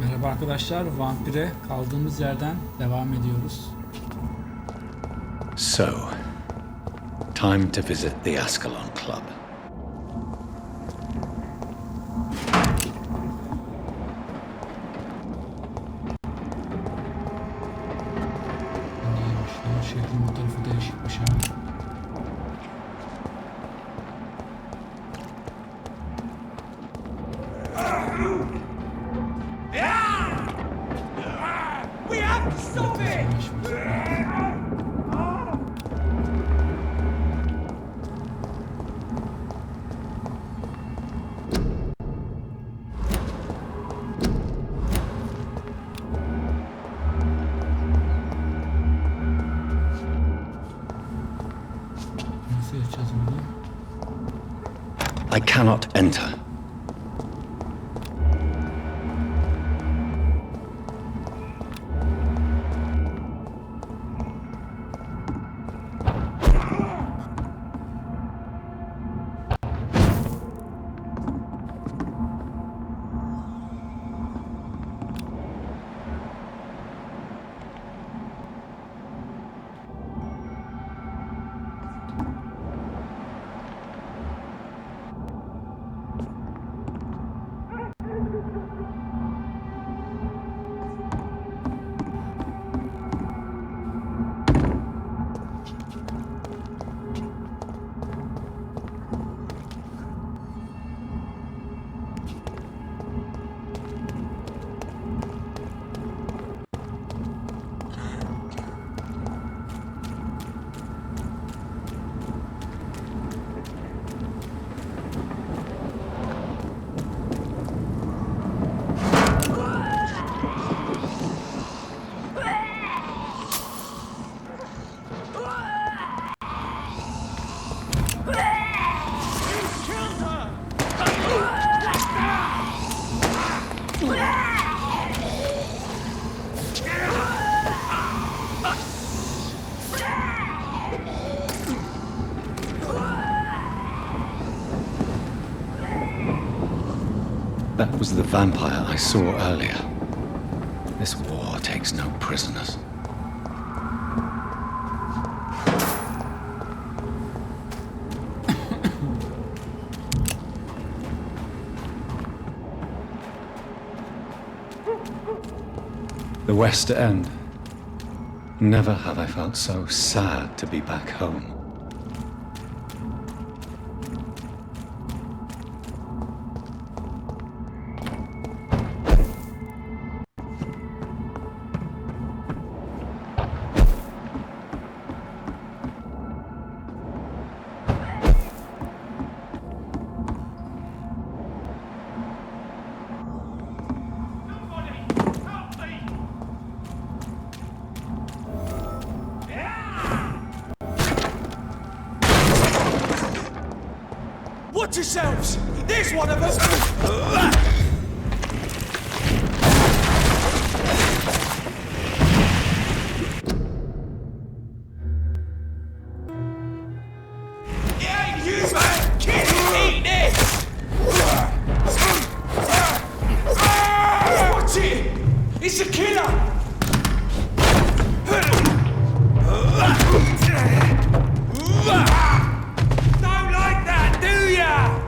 Merhaba arkadaşlar, Vampyr'e kaldığımız yerden devam ediyoruz. So, time to visit the Ascalon Club. Neymiş lan, şehrin bu tarafı değişikmiş ha. I cannot enter. That was the vampire I saw earlier. This war takes no prisoners. The West End. Never have I felt so sad to be back home. Watch yourselves! There's one of us! Yeah, you man! Kid, eat this! Watch it! It's a killer! Don't like that, do ya?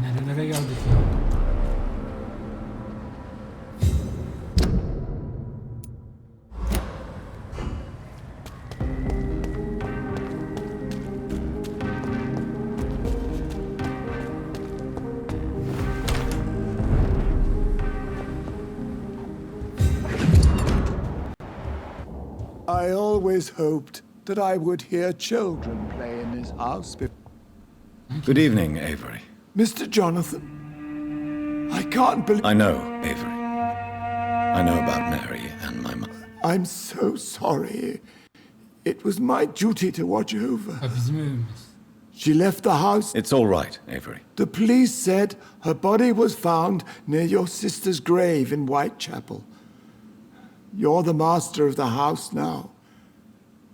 Nerelere geldik ya? I always hoped that I would hear children play in this house. Good evening, Avery. Mr. Jonathan, I can't believe... I know, Avery. I know about Mary and my mother. I'm so sorry. It was my duty to watch over. Ha, bizim evimiz. She left the house. It's all right, Avery. The police said her body was found near your sister's grave in Whitechapel. You're the master of the house now.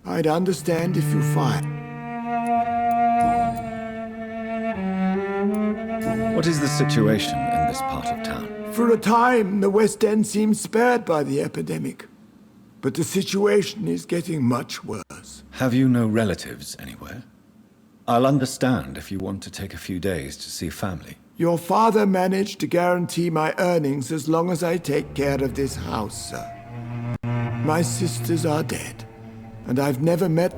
I'd understand if you fired. What is the situation in this part of town? For a time, the West End seemed spared by the epidemic. But the situation is getting much worse. Have you no relatives anywhere? I'll understand if you want to take a few days to see family. Your father managed to guarantee my earnings as long as I take care of this house, sir. My sisters are dead, and I've never met...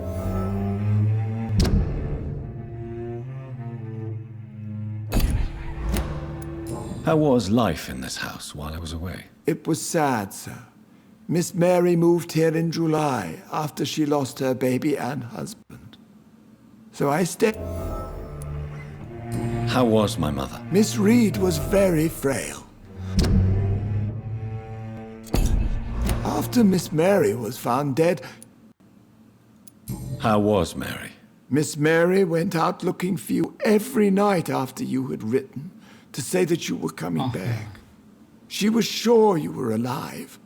How was life in this house while I was away? It was sad, sir. Miss Mary moved here in July after she lost her baby and husband. So I stayed. How was my mother? Miss Reed was very frail. After Miss Mary was found dead, How was Mary? Miss Mary went out looking for you every night after you had written to say that you were coming back. She was sure you were alive.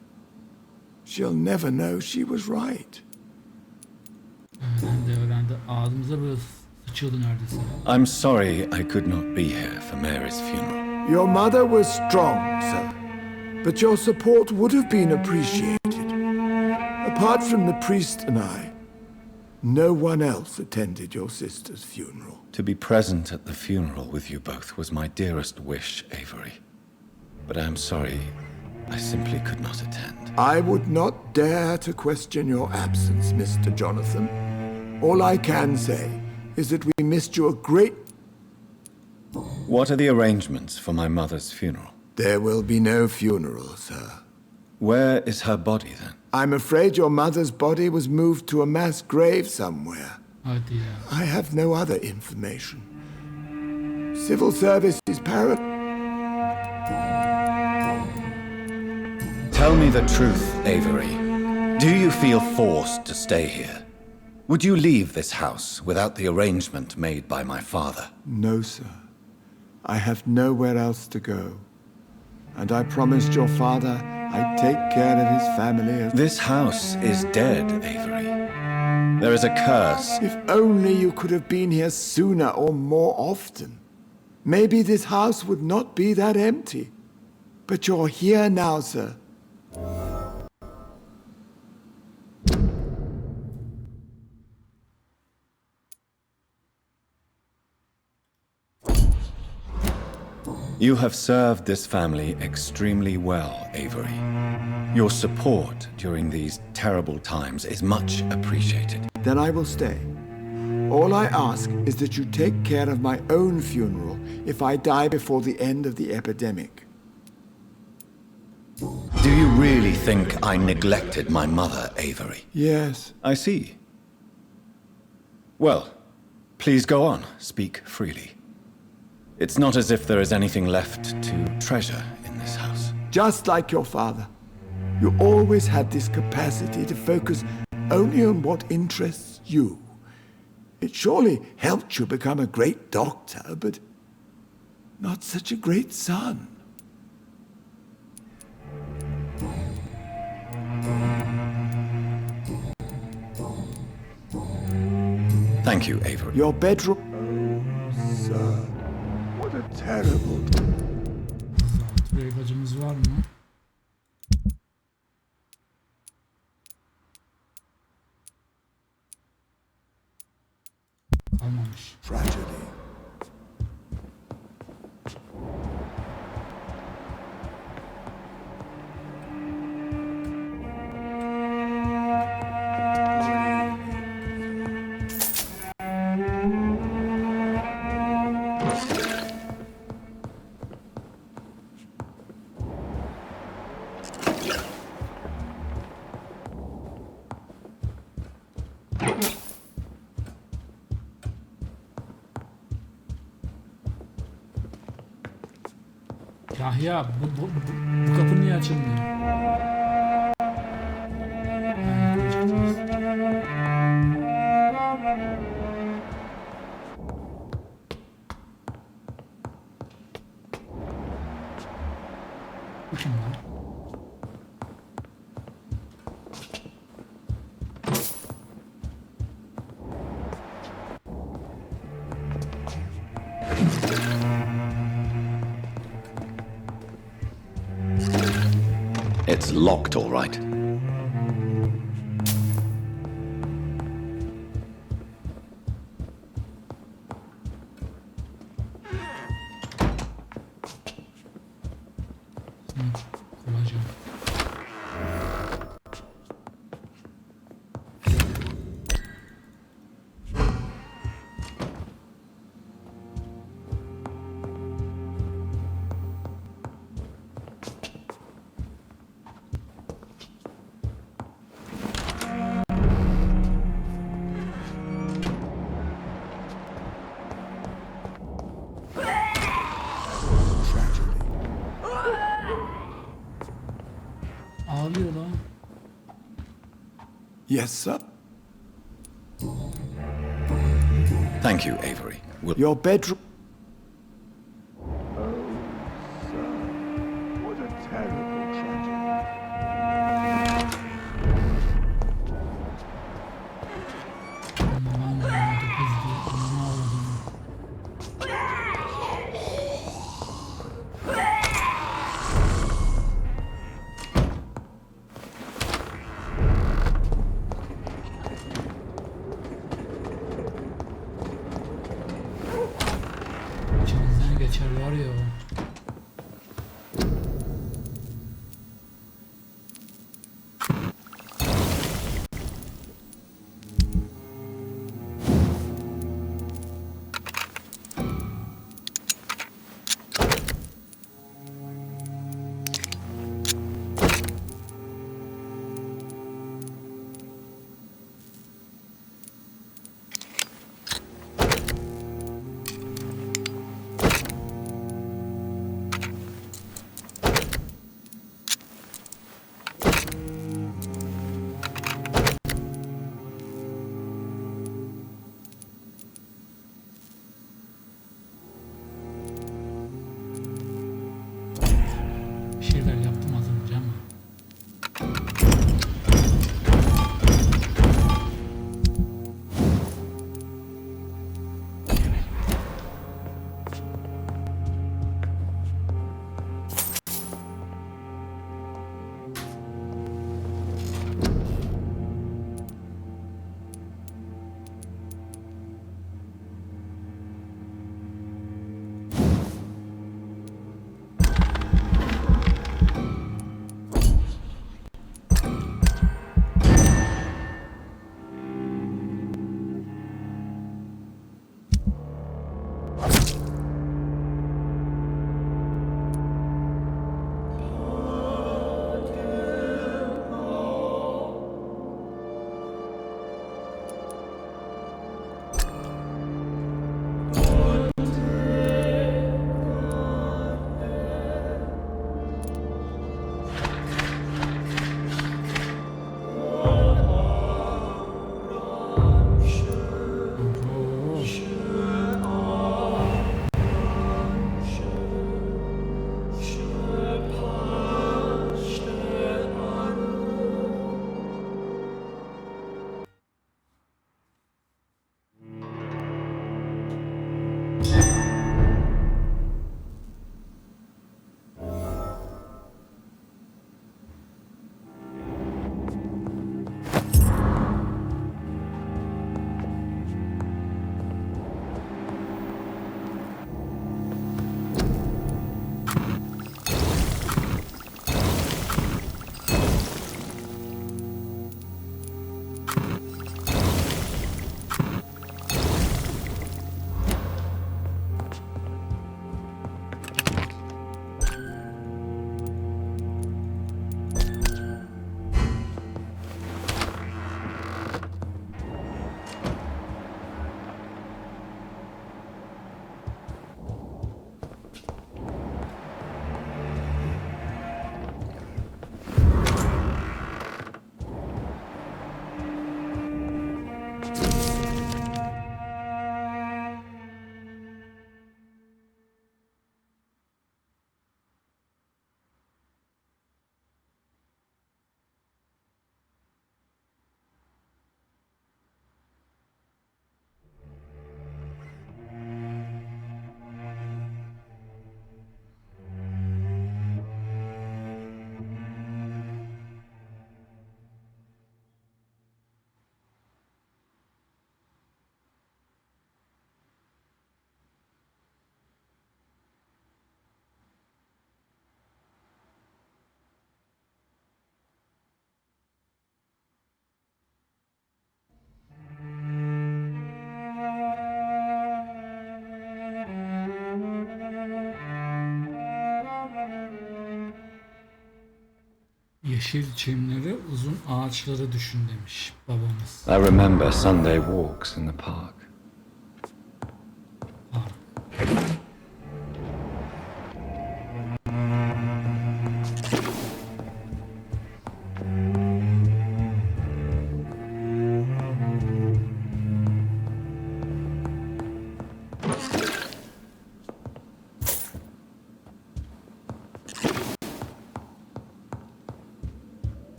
She'll never know she was right. Öğrendi. Ağzımıza böyle sıçıyordu neredeyse. I'm sorry I could not be here for Mary's funeral. Your mother was strong, sir, but your support would have been appreciated. Apart from the priest and I, no one else attended your sister's funeral. To be present at the funeral with you both was my dearest wish, Avery. But I am sorry, I simply could not attend. I would not dare to question your absence, Mr. Jonathan. All I can say is that we missed you a great... What are the arrangements for my mother's funeral? There will be no funeral, sir. Where is her body then? I'm afraid your mother's body was moved to a mass grave somewhere. Hadi ya. I have no other information. Civil service is paramount. Tell me the truth, Avery. Do you feel forced to stay here? Would you leave this house without the arrangement made by my father? No, sir. I have nowhere else to go. And I promised your father I'd take care of his family as... This house is dead, Avery. There is a curse. If only you could have been here sooner or more often. Maybe this house would not be that empty. But you're here now, sir. You have served this family extremely well, Avery. Your support during these terrible times is much appreciated. Then I will stay. All I ask is that you take care of my own funeral if I die before the end of the epidemic. Do you really think I neglected my mother, Avery? Yes. I see. Well, please go on. Speak freely. It's not as if there is anything left to treasure in this house. Just like your father. You always had this capacity to focus only on what interests you. It surely helped you become a great doctor, but not such a great son. Thank you, Avery. Your bedroom... Oh, sir. What a terrible... Zatürre ilacımız var mı? Kalmamış. tragedy. Yahya bu kapı niye açılmıyor? Bu kim lan? It's locked, all right. Kullanacağım. Ağlıyor lan. Yes, sir. Thank you, Avery. We'll... Your bedroom. Oh, sir. What a terrible tragedy. Aman Allah'ım, dokuz diyor. Aman Allah'ım. Yeşil çimleri, uzun ağaçları düşün demiş babamız. I remember Sunday walks in the park.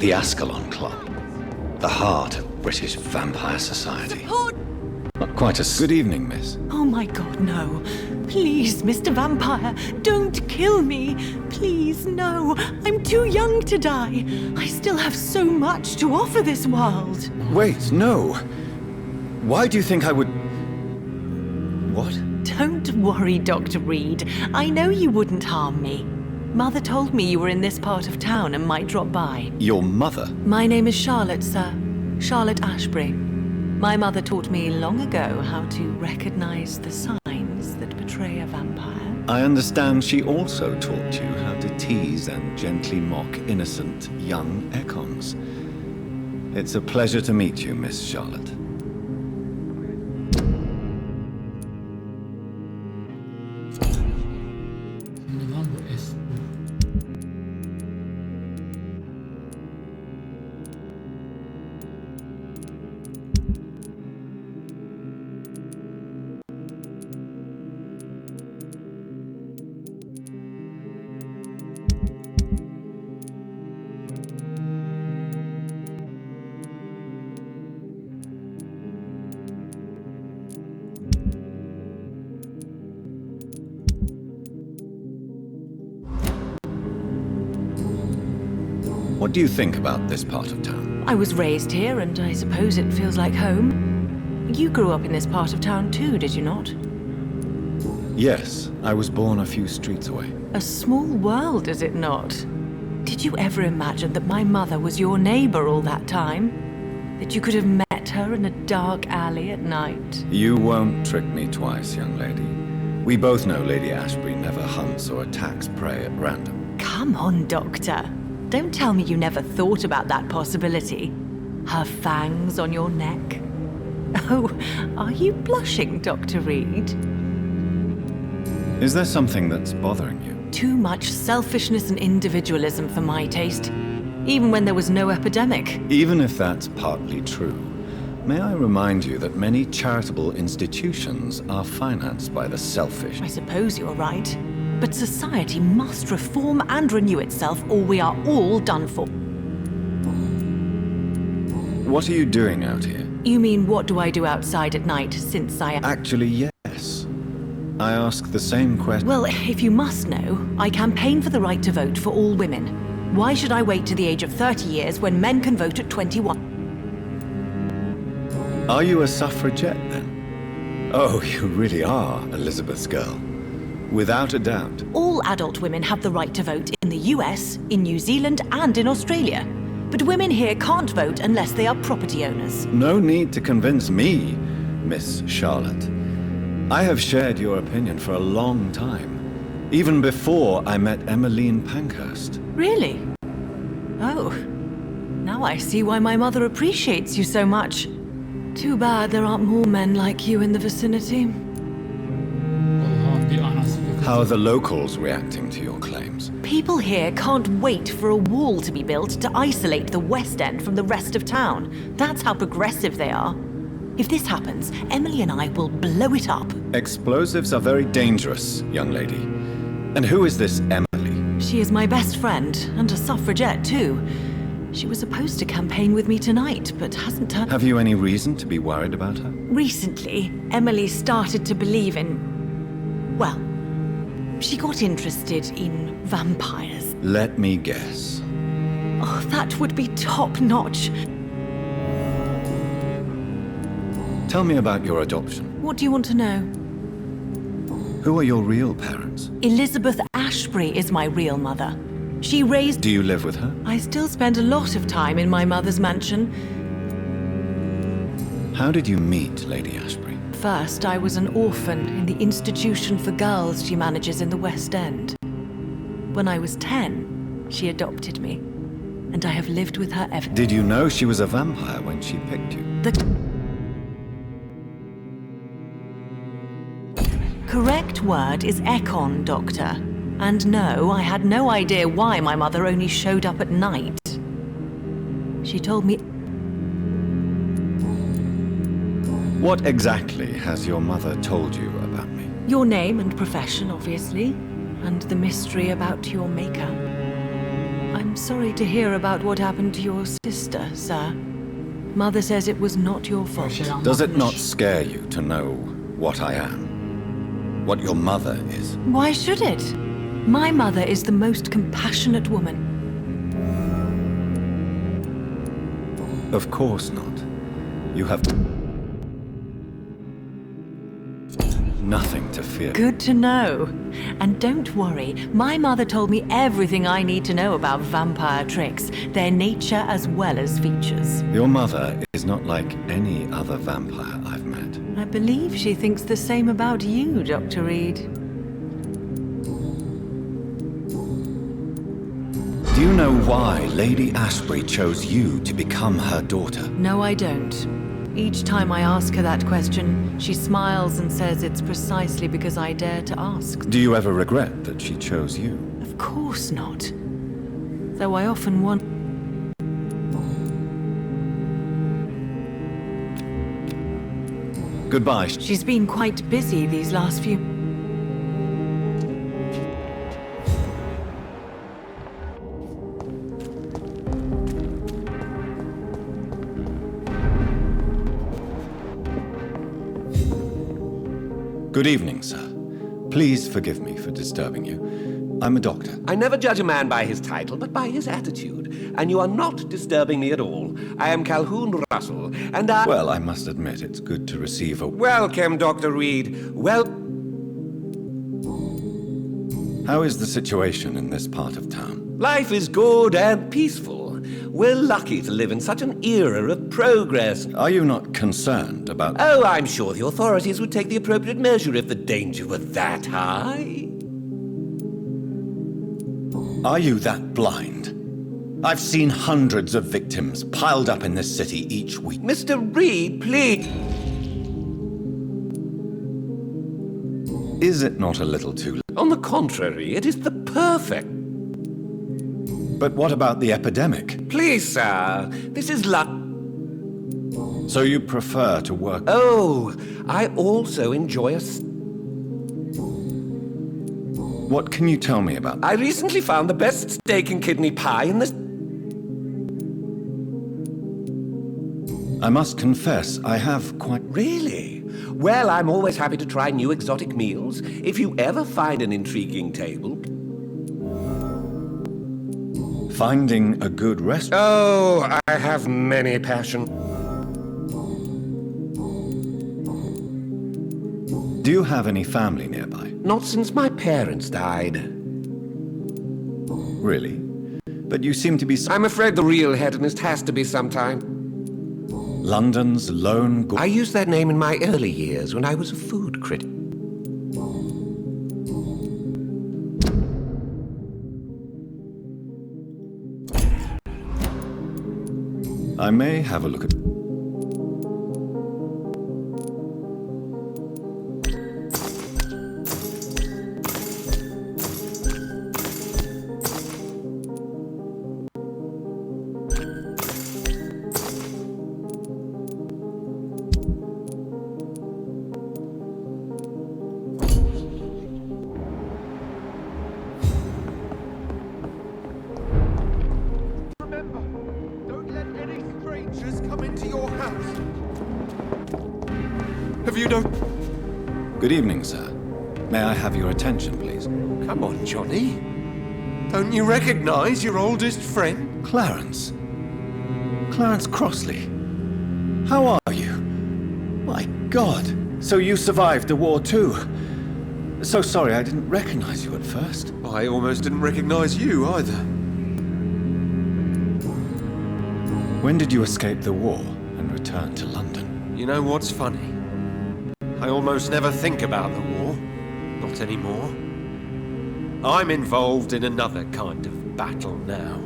The Ascalon Club, the heart of British vampire society. Support! Not quite a good evening, miss. Oh my god, no. Please, Mr. Vampire, don't kill me. Please, no. I'm too young to die. I still have so much to offer this world. Wait, no. Why do you think I would... What? Don't worry, Dr. Reed. I know you wouldn't harm me. Mother told me you were in this part of town and might drop by. Your mother? My name is Charlotte, sir. Charlotte Ashbury. My mother taught me long ago how to recognize the signs that betray a vampire. I understand she also taught you how to tease and gently mock innocent young econs. It's a pleasure to meet you, Miss Charlotte. Ne lan bu es? What do you think about this part of town? I was raised here, and I suppose it feels like home. You grew up in this part of town too, did you not? Yes, I was born a few streets away. A small world, is it not? Did you ever imagine that my mother was your neighbor all that time? That you could have met her in a dark alley at night? You won't trick me twice, young lady. We both know Lady Ashbury never hunts or attacks prey at random. Come on, Doctor. Don't tell me you never thought about that possibility. Her fangs on your neck. Oh, are you blushing, Dr. Reed? Is there something that's bothering you? Too much selfishness and individualism for my taste. Even when there was no epidemic. Even if that's partly true, may I remind you that many charitable institutions are financed by the selfish? I suppose you're right. But society must reform and renew itself, or we are all done for. What are you doing out here? You mean what do I do outside at night since I am... Actually, yes. I ask the same question. Well, if you must know, I campaign for the right to vote for all women. Why should I wait to the age of 30 years when men can vote at 21? Are you a suffragette then? Oh, you really are Elizabeth's girl. Without a doubt. All adult women have the right to vote in the US, in New Zealand, and in Australia. But women here can't vote unless they are property owners. No need to convince me, Miss Charlotte. I have shared your opinion for a long time. Even before I met Emmeline Pankhurst. Really? Oh. Now I see why my mother appreciates you so much. Too bad there aren't more men like you in the vicinity. Allah'ın bir anası bir How are the locals reacting to your claims? People here can't wait for a wall to be built to isolate the West End from the rest of town. That's how progressive they are. If this happens, Emily and I will blow it up. Explosives are very dangerous, young lady. And who is this Emily? She is my best friend, and a suffragette too. She was supposed to campaign with me tonight, but hasn't turned... Have you any reason to be worried about her? Recently, Emily started to believe in... Well, she got interested in vampires. Let me guess. Oh, that would be top-notch. Tell me about your adoption. What do you want to know? Who are your real parents? Elizabeth Ashbury is my real mother. She raised... Do you live with her? I still spend a lot of time in my mother's mansion. How did you meet Lady Ashbury? First, I was an orphan in the institution for girls she manages in the West End. When I was 10, she adopted me, and I have lived with her ever... Did you know she was a vampire when she picked you? The correct word is Econ, Doctor. And no, I had no idea why my mother only showed up at night. She told me... What exactly has your mother told you about me? Your name and profession, obviously, and the mystery about your maker. I'm sorry to hear about what happened to your sister, sir. Mother says it was not your fault. Does it not scare you to know what I am? What your mother is? Why should it? My mother is the most compassionate woman. Of course not. You have nothing to fear. Good to know. And don't worry, my mother told me everything I need to know about vampire tricks, their nature as well as features. Your mother is not like any other vampire I've met. I believe she thinks the same about you, Dr. Reed. Do you know why Lady Ashbury chose you to become her daughter? No, I don't. Each time I ask her that question, she smiles and says it's precisely because I dare to ask. Do you ever regret that she chose you? Of course not. Though I often want... Goodbye. She's been quite busy these last few... Good evening, sir. Please forgive me for disturbing you. I'm a doctor. I never judge a man by his title, but by his attitude. And you are not disturbing me at all. I am Calhoun Russell, and I... Well, I must admit it's good to receive a... Welcome, Dr. Reed. How is the situation in this part of town? Life is good and peaceful. We're lucky to live in such an era of progress. Are you not concerned about... Oh, I'm sure the authorities would take the appropriate measure if the danger were that high. Are you that blind? I've seen hundreds of victims piled up in this city each week. Mr. Reed, please. Is it not a little too late? On the contrary, it is the perfect... But what about the epidemic? Please, sir, this is luck. So you prefer to work... Oh, I also enjoy What can you tell me about... I recently found the best steak and kidney pie in this... I must confess, I have quite... Really? Well, I'm always happy to try new exotic meals. If you ever find an intriguing table... Finding a good restaurant... Oh, I have many passions. Do you have any family nearby? Not since my parents died. Really? But you seem to be... I'm afraid the real hedonist has to be sometime. London's lone... I used that name in my early years when I was a food critic. I may have a look at... Remember, don't let any strangers come into your house. Have you no... Good evening, sir. May I have your attention, please? Come on, Johnny. Don't you recognize your oldest friend? Clarence. Clarence Crossley. How are you? My God. So you survived the war too. So sorry I didn't recognize you at first. I almost didn't recognize you either. When did you escape the war and return to London? You know what's funny? I almost never think about the war. Not anymore. I'm involved in another kind of battle now.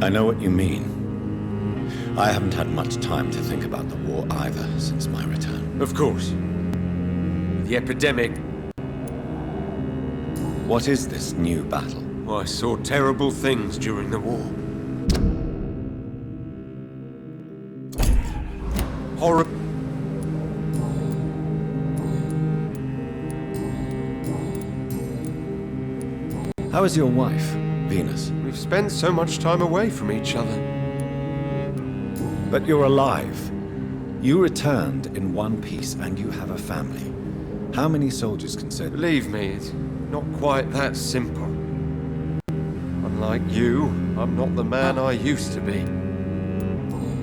I know what you mean. I haven't had much time to think about the war either since my return. Of course. The epidemic... What is this new battle? I saw terrible things during the war. Horror... How is your wife, Venus? We've spent so much time away from each other. But you're alive. You returned in one piece and you have a family. How many soldiers can say that? Believe me, it's not quite that simple. Unlike you, I'm not the man I used to be.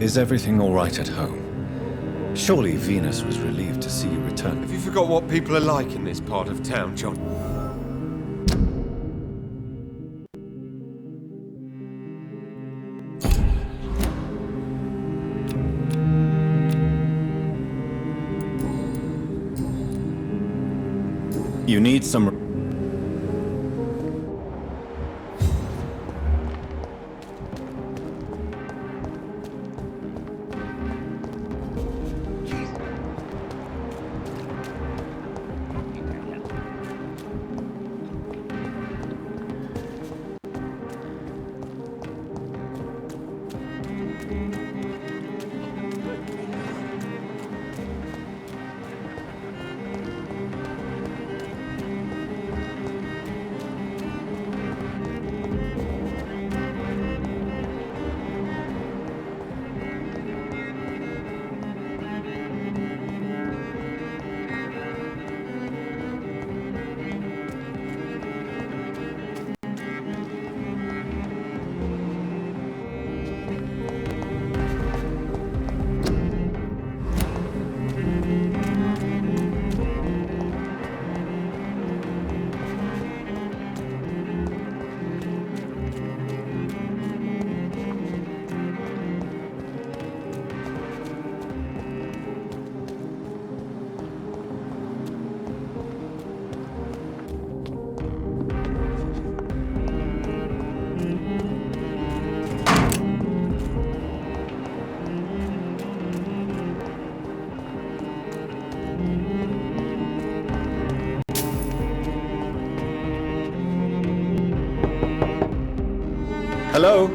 Is everything all right at home? Surely Venus was relieved to see you return. Have you forgot what people are like in this part of town, John? You need some... Hello?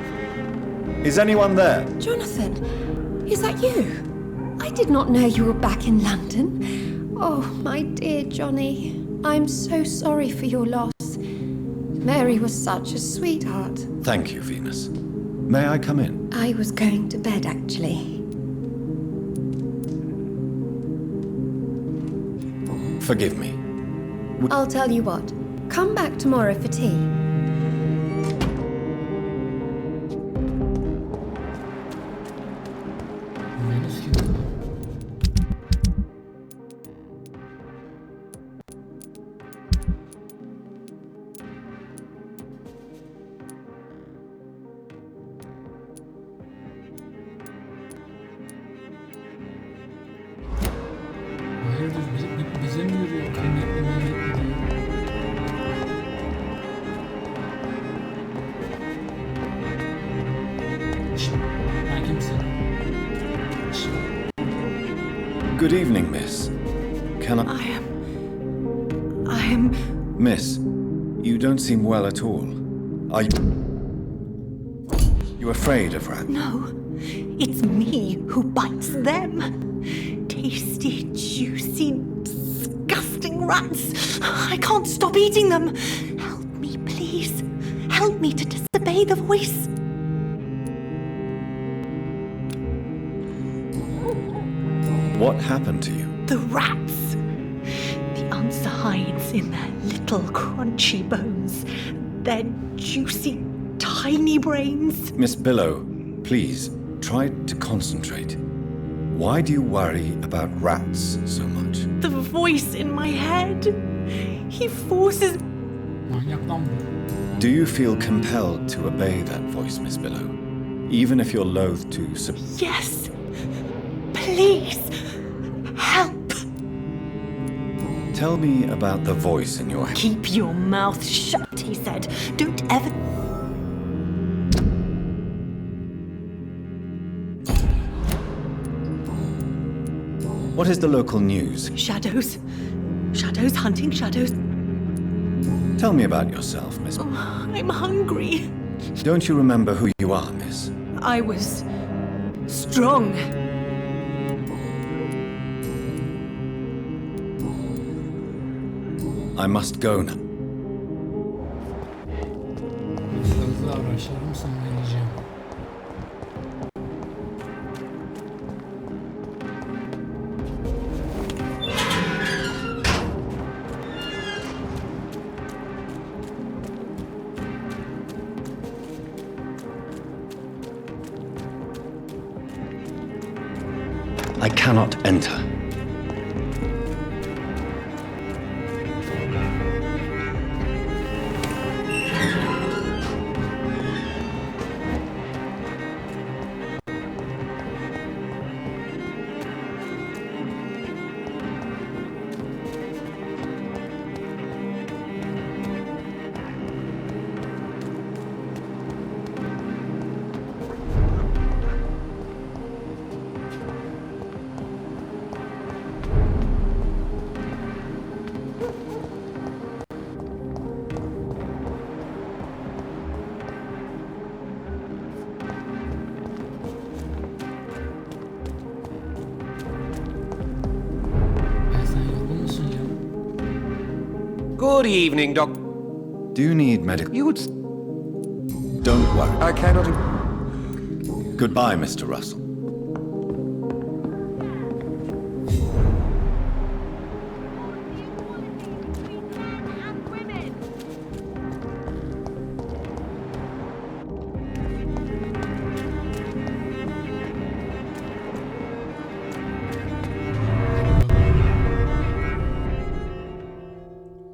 Is anyone there? Jonathan, is that you? I did not know you were back in London. Oh, my dear Johnny, I'm so sorry for your loss. Mary was such a sweetheart. Thank you, Venus. May I come in? I was going to bed, actually. Forgive me. I'll tell you what. Come back tomorrow for tea. Venüs kim? Hayırdır bize mi yürüyor? Kıymetli mıymetli diyor. Şşt, ben kimsin? Şşt. Good evening, miss. Can I... I am... Miss, you don't seem well at all. Are you... You afraid of rats? No, it's me who bites them. Tasty, juicy, disgusting rats. I can't stop eating them. Help me, please. Help me to disobey the voice. What happened to you? The rats. The answer hides in their little crunchy bones. Their juicy, tiny brains. Miss Billow, please, try to concentrate. Why do you worry about rats so much? The voice in my head. He forces... Manyak lan bu. Do you feel compelled to obey that voice, Miss Billow? Even if you're loath to Yes. Please. Help. Tell me about the voice in your head. Keep your mouth shut, he said. Don't ever... What is the local news? Shadows. Shadows hunting shadows. Tell me about yourself, Miss. I'm hungry. Don't you remember who you are, Miss? I was strong. I must go now. Hızlı araçlarım sana ineceğim. I cannot enter. Sen yorgun musun ya? Good evening, Doc. Do you need medical? You would... Don't worry. I cannot... Goodbye, Mr. Russell.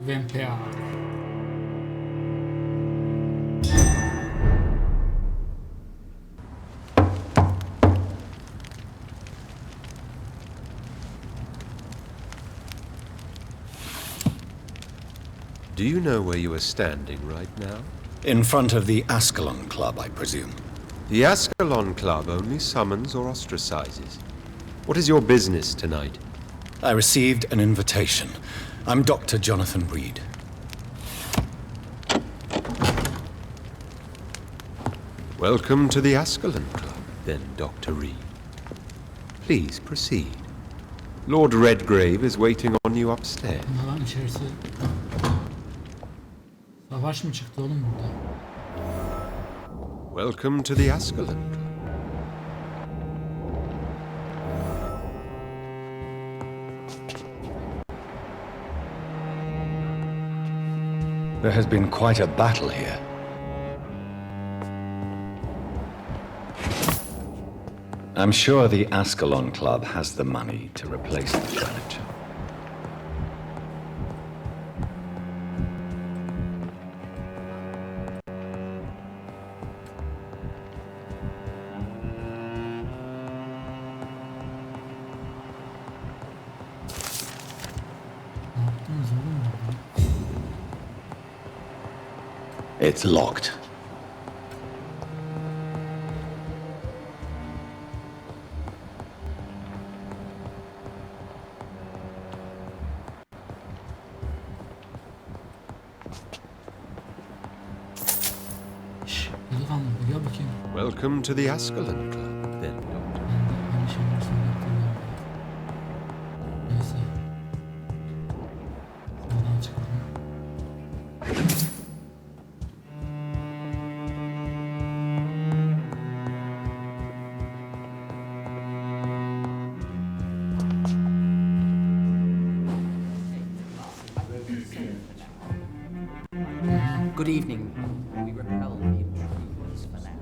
Vampyr. Do you know where you are standing right now? In front of the Ascalon Club, I presume. The Ascalon Club only summons or ostracizes. What is your business tonight? I received an invitation. I'm Dr. Jonathan Reed. Welcome to the Ascalon Club, then, Dr. Reed. Please proceed. Lord Redgrave is waiting on you upstairs. Ne lan içerisi? Savaş mı çıktı oğlum burada? Welcome to the Ascalon. There has been quite a battle here. I'm sure the Ascalon Club has the money to replace the furniture. Ne yaptınız oğlum burada? It's locked. Şşş, delikanlı bir gel bakayım. Welcome to the Ascalon Club, then, Doctor. Ben de aynı şeyleri söylettiğimden beri. Neyse. Buradan çıkalım. Good evening. We repel the intruders for now.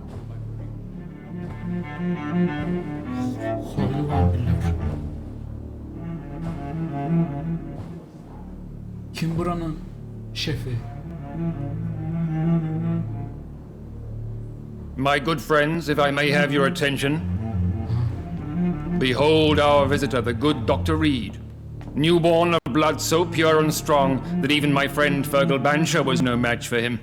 Soylu vampirler. Kim buranın şefi? My good friends, if I may have your attention. Behold our visitor, the good Dr. Reed. Newborn of blood so pure and strong that even my friend Fergal Bansher was no match for him.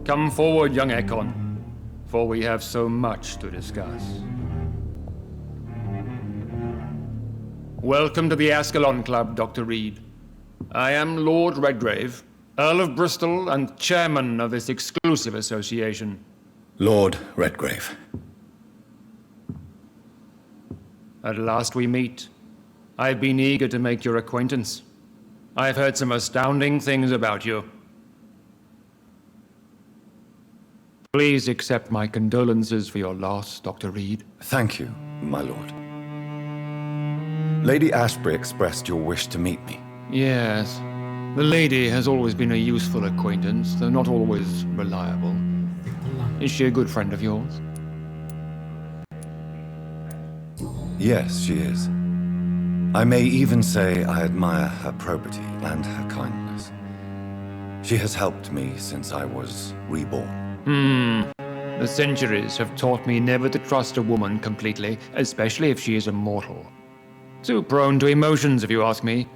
Come forward, young Ekon, for we have so much to discuss. Welcome to the Ascalon Club, Dr. Reed. I am Lord Redgrave, Earl of Bristol and chairman of this exclusive association. Lord Redgrave. At last we meet. I've been eager to make your acquaintance. I've heard some astounding things about you. Please accept my condolences for your loss, Dr. Reed. Thank you, my lord. Lady Ashbury expressed your wish to meet me. Yes, the lady has always been a useful acquaintance, though not always reliable. Is she a good friend of yours? Yes, she is. I may even say I admire her probity and her kindness. She has helped me since I was reborn. The centuries have taught me never to trust a woman completely, especially if she is a mortal. Too prone to emotions, if you ask me.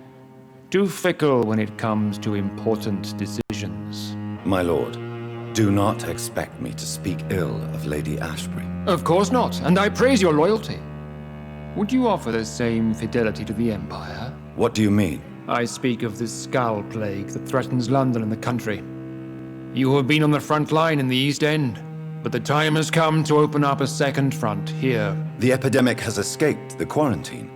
Too fickle when it comes to important decisions. My lord, do not expect me to speak ill of Lady Ashbury. Of course not, and I praise your loyalty. Would you offer the same fidelity to the Empire? What do you mean? I speak of this skull plague that threatens London and the country. You have been on the front line in the East End, but the time has come to open up a second front here. The epidemic has escaped the quarantine.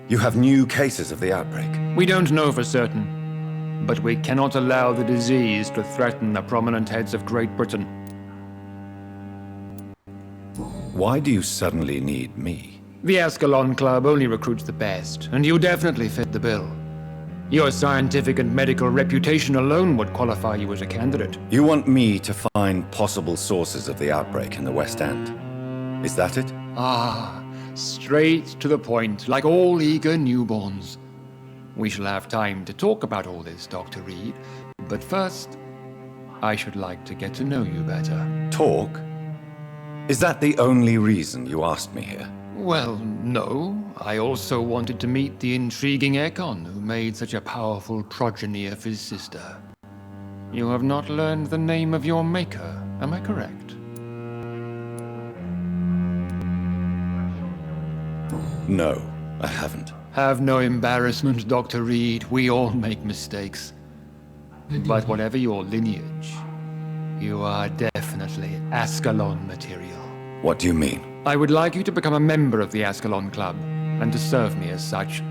You have new cases of the outbreak. We don't know for certain, but we cannot allow the disease to threaten the prominent heads of Great Britain. Why do you suddenly need me? The Ascalon Club only recruits the best, and you definitely fit the bill. Your scientific and medical reputation alone would qualify you as a candidate. You want me to find possible sources of the outbreak in the West End. Is that it? Ah, straight to the point, like all eager newborns. We shall have time to talk about all this, Dr. Reed, but first, I should like to get to know you better. Talk? Is that the only reason you asked me here? Well, no. I also wanted to meet the intriguing Ekon, who made such a powerful progeny of his sister. You have not learned the name of your maker, am I correct? No, I haven't. Have no embarrassment, Dr. Reed. We all make mistakes. But whatever your lineage, you are definitely Ascalon material. What do you mean? I would like you to become a member of the Ascalon Club, and to serve me as such.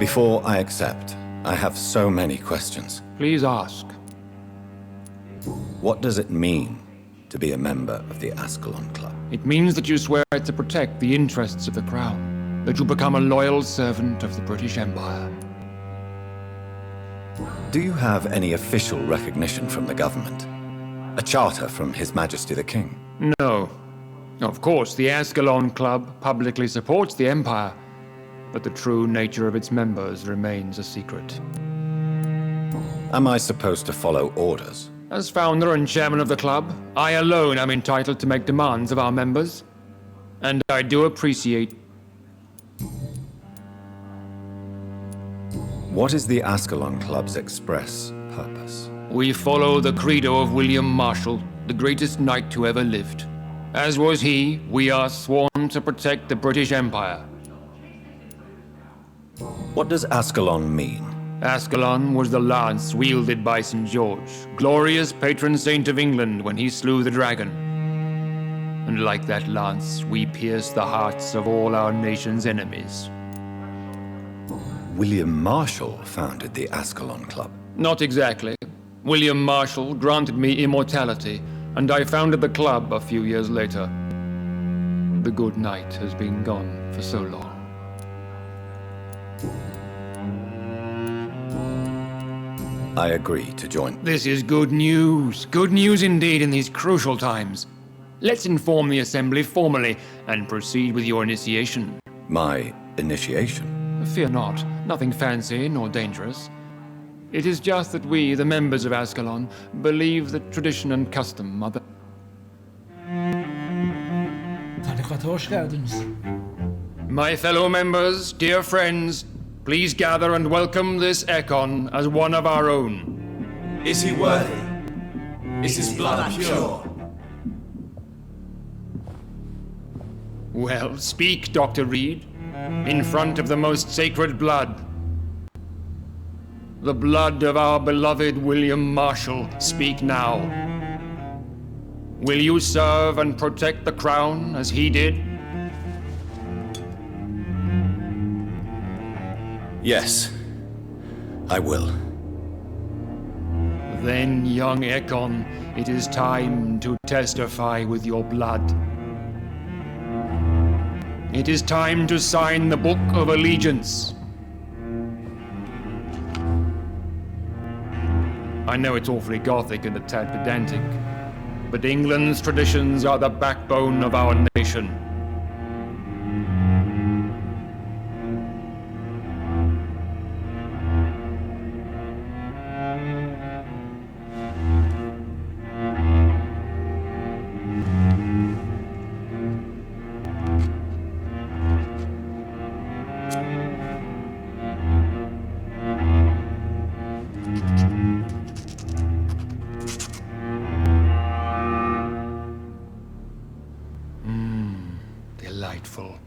Before I accept, I have so many questions. Please ask. What does it mean to be a member of the Ascalon Club? It means that you swear to protect the interests of the Crown, that you become a loyal servant of the British Empire. Do you have any official recognition from the government? A charter from His Majesty the King? No. Of course, the Ascalon Club publicly supports the Empire, but the true nature of its members remains a secret. Am I supposed to follow orders? As founder and chairman of the club, I alone am entitled to make demands of our members. And I do appreciate... What is the Ascalon Club's express purpose? We follow the credo of William Marshall, the greatest knight who ever lived. As was he, we are sworn to protect the British Empire. What does Ascalon mean? Ascalon was the lance wielded by St. George, glorious patron saint of England when he slew the dragon. And like that lance, we pierce the hearts of all our nation's enemies. William Marshall founded the Ascalon Club. Not exactly. William Marshall granted me immortality, and I founded the club a few years later. The good knight has been gone for so long. I agree to join. This is good news. Good news indeed in these crucial times. Let's inform the Assembly formally and proceed with your initiation. My initiation? Fear not. Nothing fancy nor dangerous. It is just that we, the members of Ascalon, believe that tradition and custom are the... Tarikata hoş geldiniz. My fellow members, dear friends, please gather and welcome this Ekon as one of our own. Is he worthy? Is his blood pure? Well, speak, Dr. Reed, in front of the most sacred blood. The blood of our beloved William Marshall, speak now. Will you serve and protect the crown as he did? Yes, I will. Then, young Ekon, it is time to testify with your blood. It is time to sign the Book of Allegiance. I know it's awfully gothic and a tad pedantic, but England's traditions are the backbone of our nation. Delightful.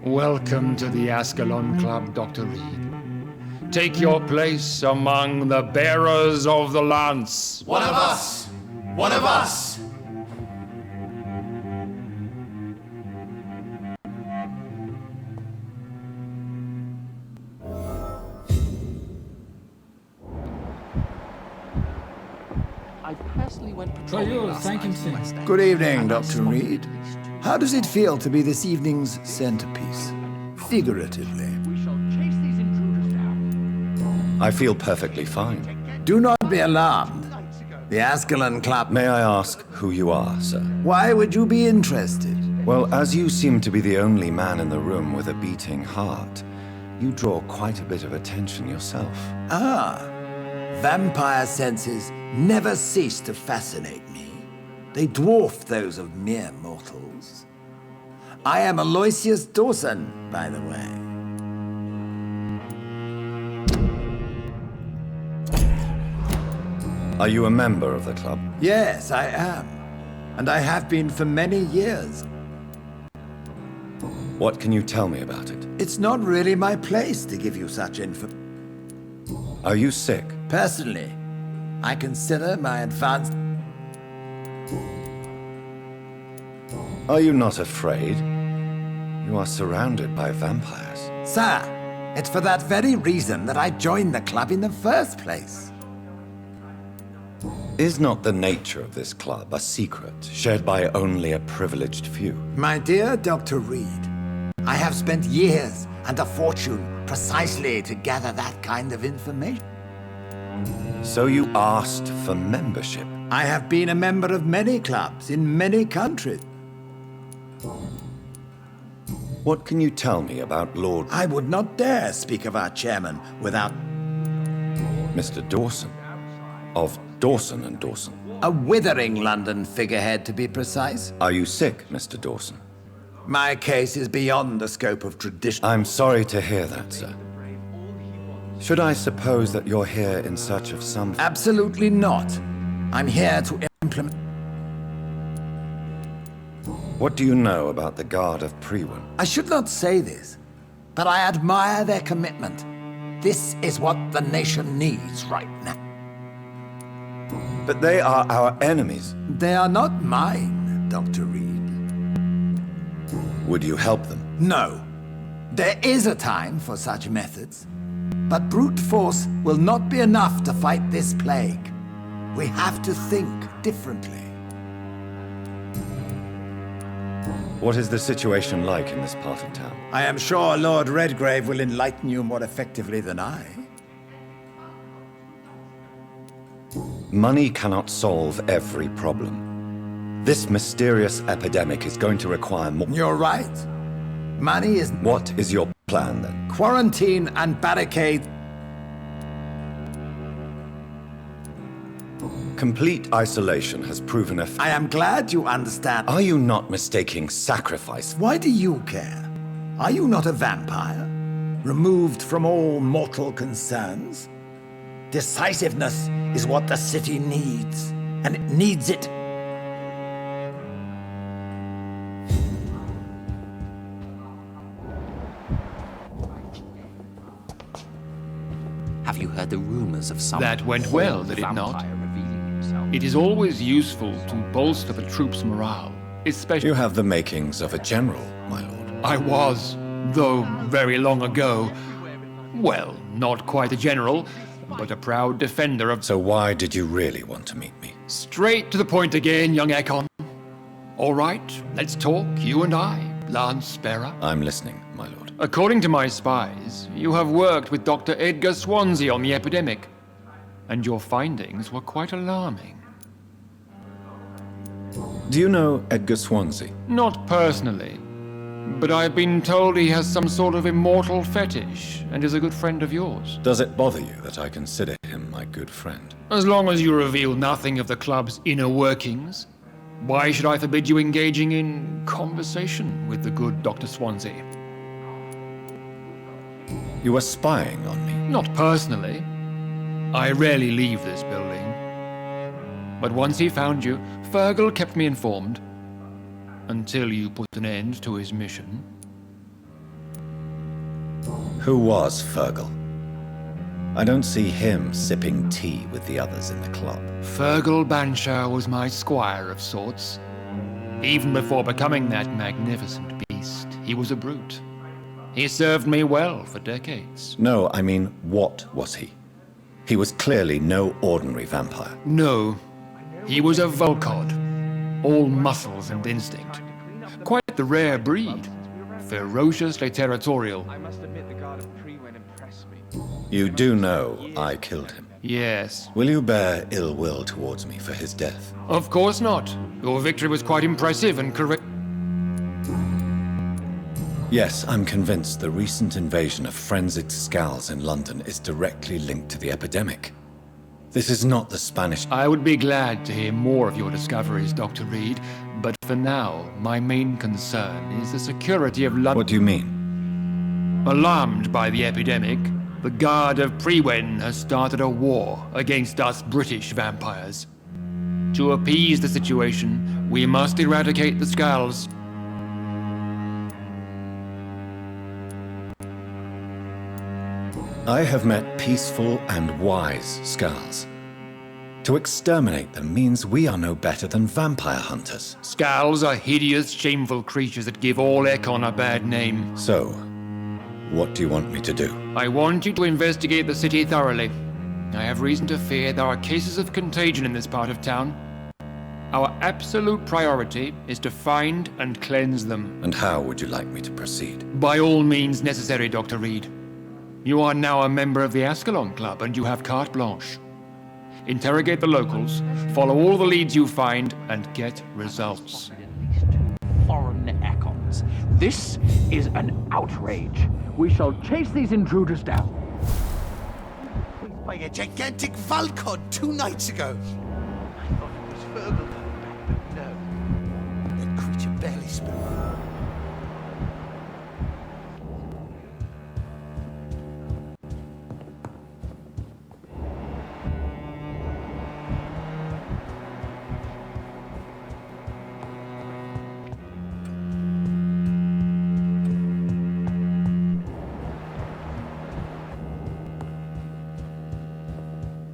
Welcome to the Ascalon Club, Dr. Reed. Take your place among the bearers of the lance. One of us! One of us! I personally went patrolling Yo, last thank night him, in sir. West End. Good evening, And I Dr. spotted Reed. at least two. How does it feel to be this evening's centerpiece? Figuratively. We shall chase these intruders down. I feel perfectly fine. Do not be alarmed. The Ascalon Club... May I ask who you are, sir? Why would you be interested? Well, as you seem to be the only man in the room with a beating heart, you draw quite a bit of attention yourself. Ah, vampire senses never cease to fascinate me. They dwarf those of mere mortals. I am Aloysius Dawson, by the way. Are you a member of the club? Yes, I am. And I have been for many years. What can you tell me about it? It's not really my place to give you such info. Are you sick? Personally, I consider my advanced... Are you not afraid? You are surrounded by vampires. Sir, it's for that very reason that I joined the club in the first place. Is not the nature of this club a secret shared by only a privileged few? My dear Dr. Reed, I have spent years and a fortune precisely to gather that kind of information. So you asked for membership? I have been a member of many clubs in many countries. What can you tell me about Lord... I would not dare speak of our chairman without... Mr. Dawson? Of Dawson and Dawson? A withering London figurehead, to be precise. Are you sick, Mr. Dawson? My case is beyond the scope of tradition. I'm sorry to hear that, sir. Should I suppose that you're here in search of some... Absolutely not. I'm here to implement... What do you know about the Guard of Priwen? I should not say this, but I admire their commitment. This is what the nation needs right now. But they are our enemies. They are not mine, Dr. Reed. Would you help them? No. There is a time for such methods. But brute force will not be enough to fight this plague. We have to think differently. What is the situation like in this part of town? I am sure Lord Redgrave will enlighten you more effectively than I. Money cannot solve every problem. This mysterious epidemic is going to require more... You're right. Money is... What is your plan, then? Quarantine and barricade. Complete isolation has proven a... I am glad you understand. Are you not mistaking sacrifice? Why do you care? Are you not a vampire? Removed from all mortal concerns? Decisiveness is what the city needs, and it needs it. Have you heard the rumors of some... That went well, did it not? It is always useful to bolster the troops' morale, especially... You have the makings of a general, my lord. I was, though very long ago. Well, not quite a general, but a proud defender of... So why did you really want to meet me? Straight to the point again, young Ekon. All right, let's talk, you and I, Lance Sparrow. I'm listening, my lord. According to my spies, you have worked with Dr. Edgar Swansea on the epidemic, and your findings were quite alarming. Do you know Edgar Swansea? Not personally, but I've been told he has some sort of immortal fetish and is a good friend of yours. Does it bother you that I consider him my good friend? As long as you reveal nothing of the club's inner workings, why should I forbid you engaging in conversation with the good Dr. Swansea? You were spying on me? Not personally. I rarely leave this building. But once he found you, Fergal kept me informed. Until you put an end to his mission. Who was Fergal? I don't see him sipping tea with the others in the club. Fergal Banshaw was my squire of sorts. Even before becoming that magnificent beast, he was a brute. He served me well for decades. No, I mean, what was he? He was clearly no ordinary vampire. No, he was a Volcod, all muscles and instinct. Quite the rare breed, ferociously territorial. You do know I killed him? Yes. Will you bear ill will towards me for his death? Of course not. Your victory was quite impressive and correct. Yes, I'm convinced the recent invasion of frenzied Scals in London is directly linked to the epidemic. This is not the Spanish... I would be glad to hear more of your discoveries, Dr. Reed, but for now, my main concern is the security of London. What do you mean? Alarmed by the epidemic, the Guard of Priwen has started a war against us British vampires. To appease the situation, we must eradicate the Scals. I have met peaceful and wise Scals. To exterminate them means we are no better than vampire hunters. Skulls are hideous, shameful creatures that give all Ekon a bad name. So, what do you want me to do? I want you to investigate the city thoroughly. I have reason to fear there are cases of contagion in this part of town. Our absolute priority is to find and cleanse them. And how would you like me to proceed? By all means necessary, Dr. Reed. You are now a member of the Ascalon Club and you have carte blanche. Interrogate the locals, follow all the leads you find, and get results. At least 2 foreign Ekons. This is an outrage. We shall chase these intruders down. By a gigantic Valcod 2 nights ago. I thought it was Fergal coming back, but no. That creature barely spoke.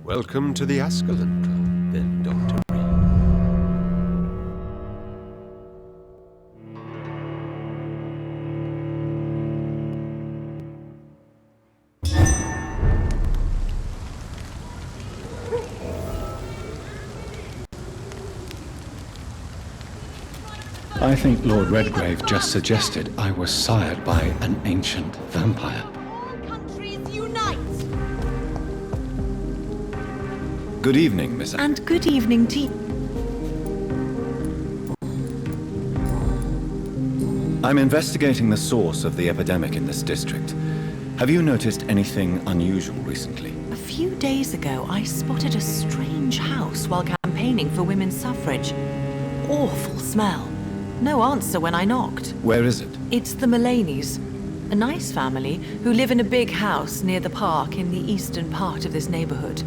Welcome to the Ascalon Club, then, Dr. Reed. I think Lord Redgrave just suggested I was sired by an ancient vampire. Good evening, Miss... And good evening to you. I'm investigating the source of the epidemic in this district. Have you noticed anything unusual recently? A few days ago, I spotted a strange house while campaigning for women's suffrage. Awful smell. No answer when I knocked. Where is it? It's the Mullaneys, a nice family who live in a big house near the park in the eastern part of this neighborhood.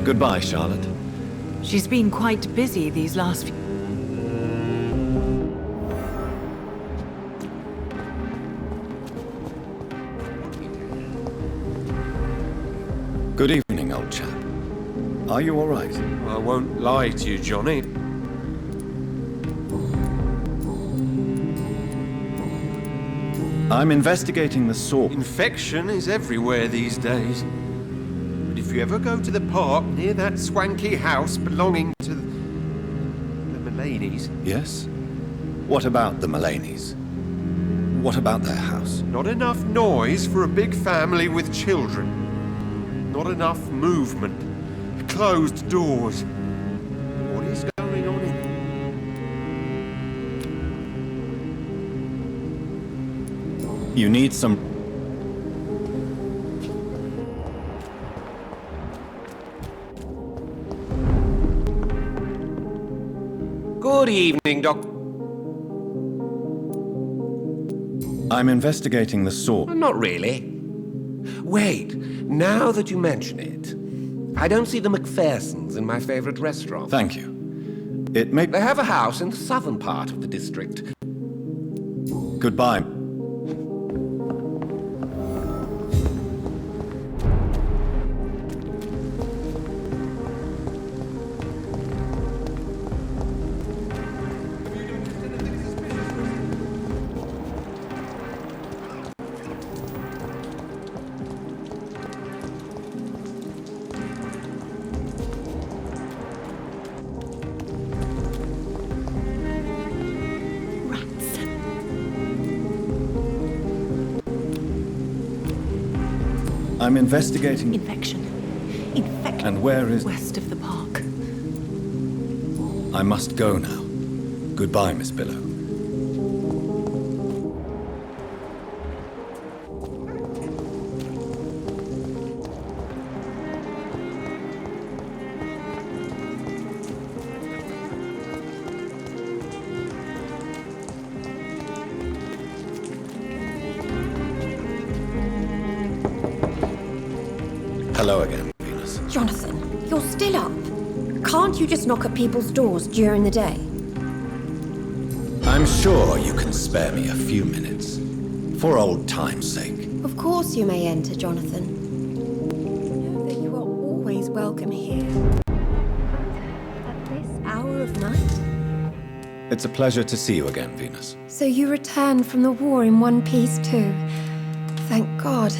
Goodbye, Charlotte. She's been quite busy these last few... Good evening, old chap. Are you all right? I won't lie to you, Johnny. I'm investigating the source. Infection is everywhere these days. But if you ever go to the park near that swanky house belonging to the Mullaneys... Yes? What about the Mullaneys? What about their house? Not enough noise for a big family with children. Not enough movement. Closed doors. What is going on in there? You need some... Good evening, Doc. I'm investigating the source. Not really. Wait, now that you mention it, I don't see the McPhersons in my favorite restaurant. Thank you. It may... They have a house in the southern part of the district. Goodbye. I'm investigating... Infection. Infection. And where is... West of the park. I must go now. Goodbye, Miss Billow. Hello again, Venus. Jonathan, you're still up. Can't you just knock at people's doors during the day? I'm sure you can spare me a few minutes. For old time's sake. Of course you may enter, Jonathan. welcome here. At this hour of night? It's a pleasure to see you again, Venus. So you returned from the war in one piece too. Thank God.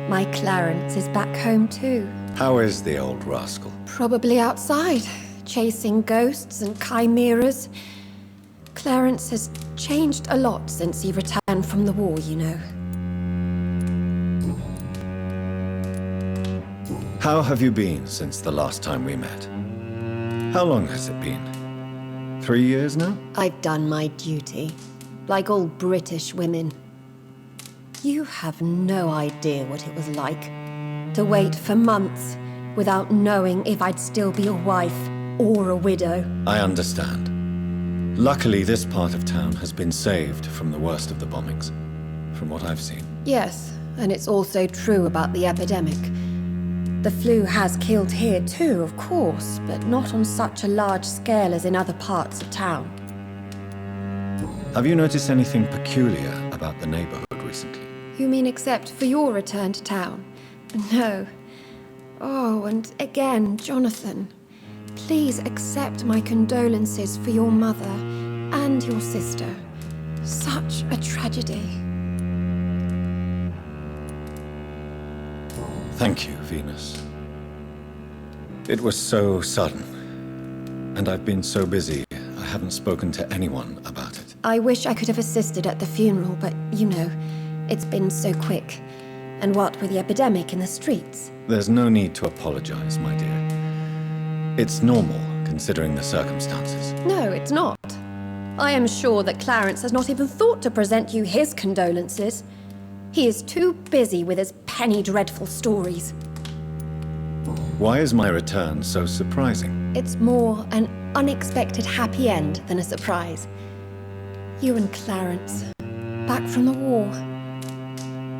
My Clarence is back home too. How is the old rascal? Probably outside, chasing ghosts and chimeras. Clarence has changed a lot since he returned from the war, you know. How have you been since the last time we met? How long has it been? 3 years now? I've done my duty, like all British women. You have no idea what it was like to wait for months without knowing if I'd still be a wife or a widow. I understand. Luckily, this part of town has been saved from the worst of the bombings, from what I've seen. Yes, and it's also true about the epidemic. The flu has killed here too, of course, but not on such a large scale as in other parts of town. Have you noticed anything peculiar about the neighborhood recently? You mean except for your return to town? No. Oh, and again, Jonathan. Please accept my condolences for your mother and your sister. Such a tragedy. Thank you, Venus. It was so sudden, and I've been so busy, I haven't spoken to anyone about it. I wish I could have assisted at the funeral, but you know, it's been so quick. And what with the epidemic in the streets? There's no need to apologize, my dear. It's normal, considering the circumstances. No, it's not. I am sure that Clarence has not even thought to present you his condolences. He is too busy with his penny dreadful stories. Why is my return so surprising? It's more an unexpected happy end than a surprise. You and Clarence, back from the war.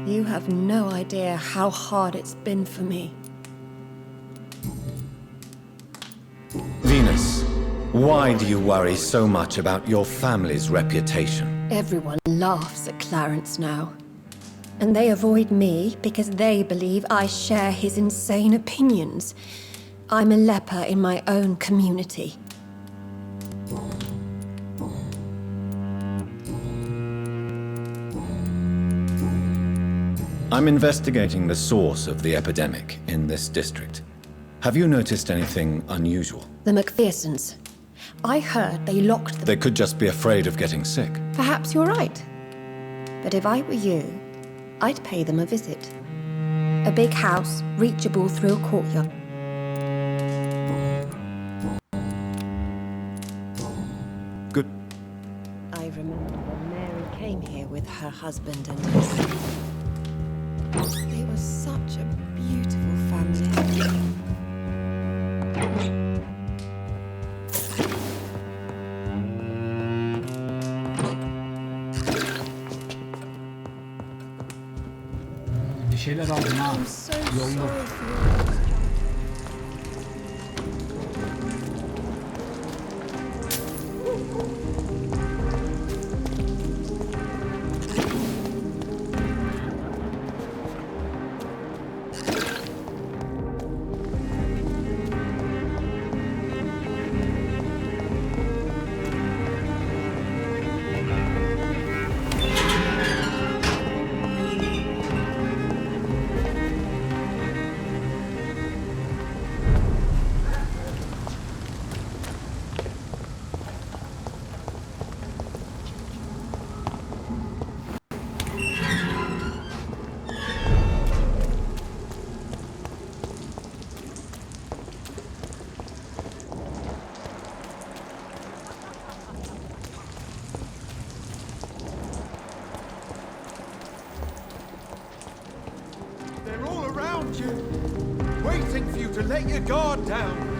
You have no idea how hard it's been for me. Venus, why do you worry so much about your family's reputation? Everyone laughs at Clarence now. And they avoid me because they believe I share his insane opinions. I'm a leper in my own community. I'm investigating the source of the epidemic in this district. Have you noticed anything unusual? The McPhersons. I heard they locked them. They could just be afraid of getting sick. Perhaps you're right. But if I were you, I'd pay them a visit. A big house, reachable through a courtyard. Good. I remember when Mary came here with her husband and his son. They were such a beautiful family. Bir şeyler aldım ha. I'm so Yolda. sorry for your loss, They're all around you, waiting for you to let your guard down.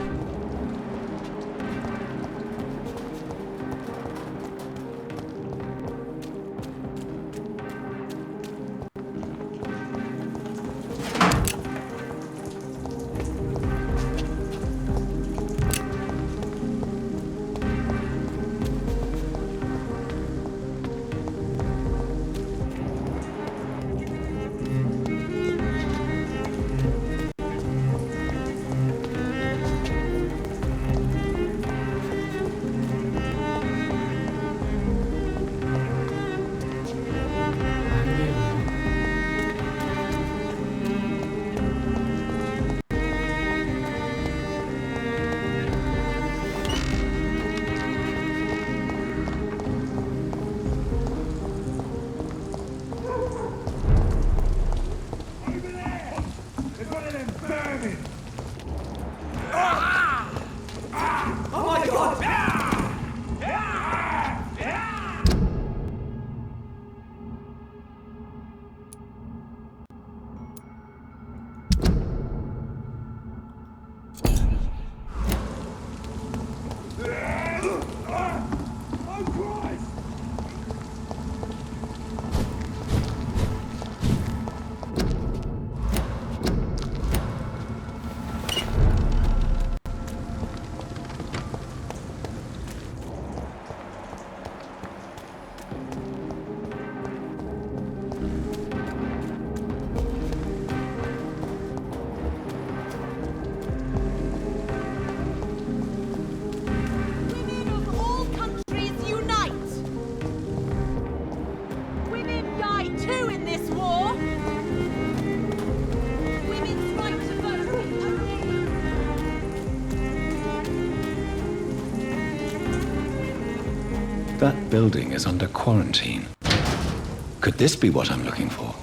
That building is under quarantine. Could this be what I'm looking for?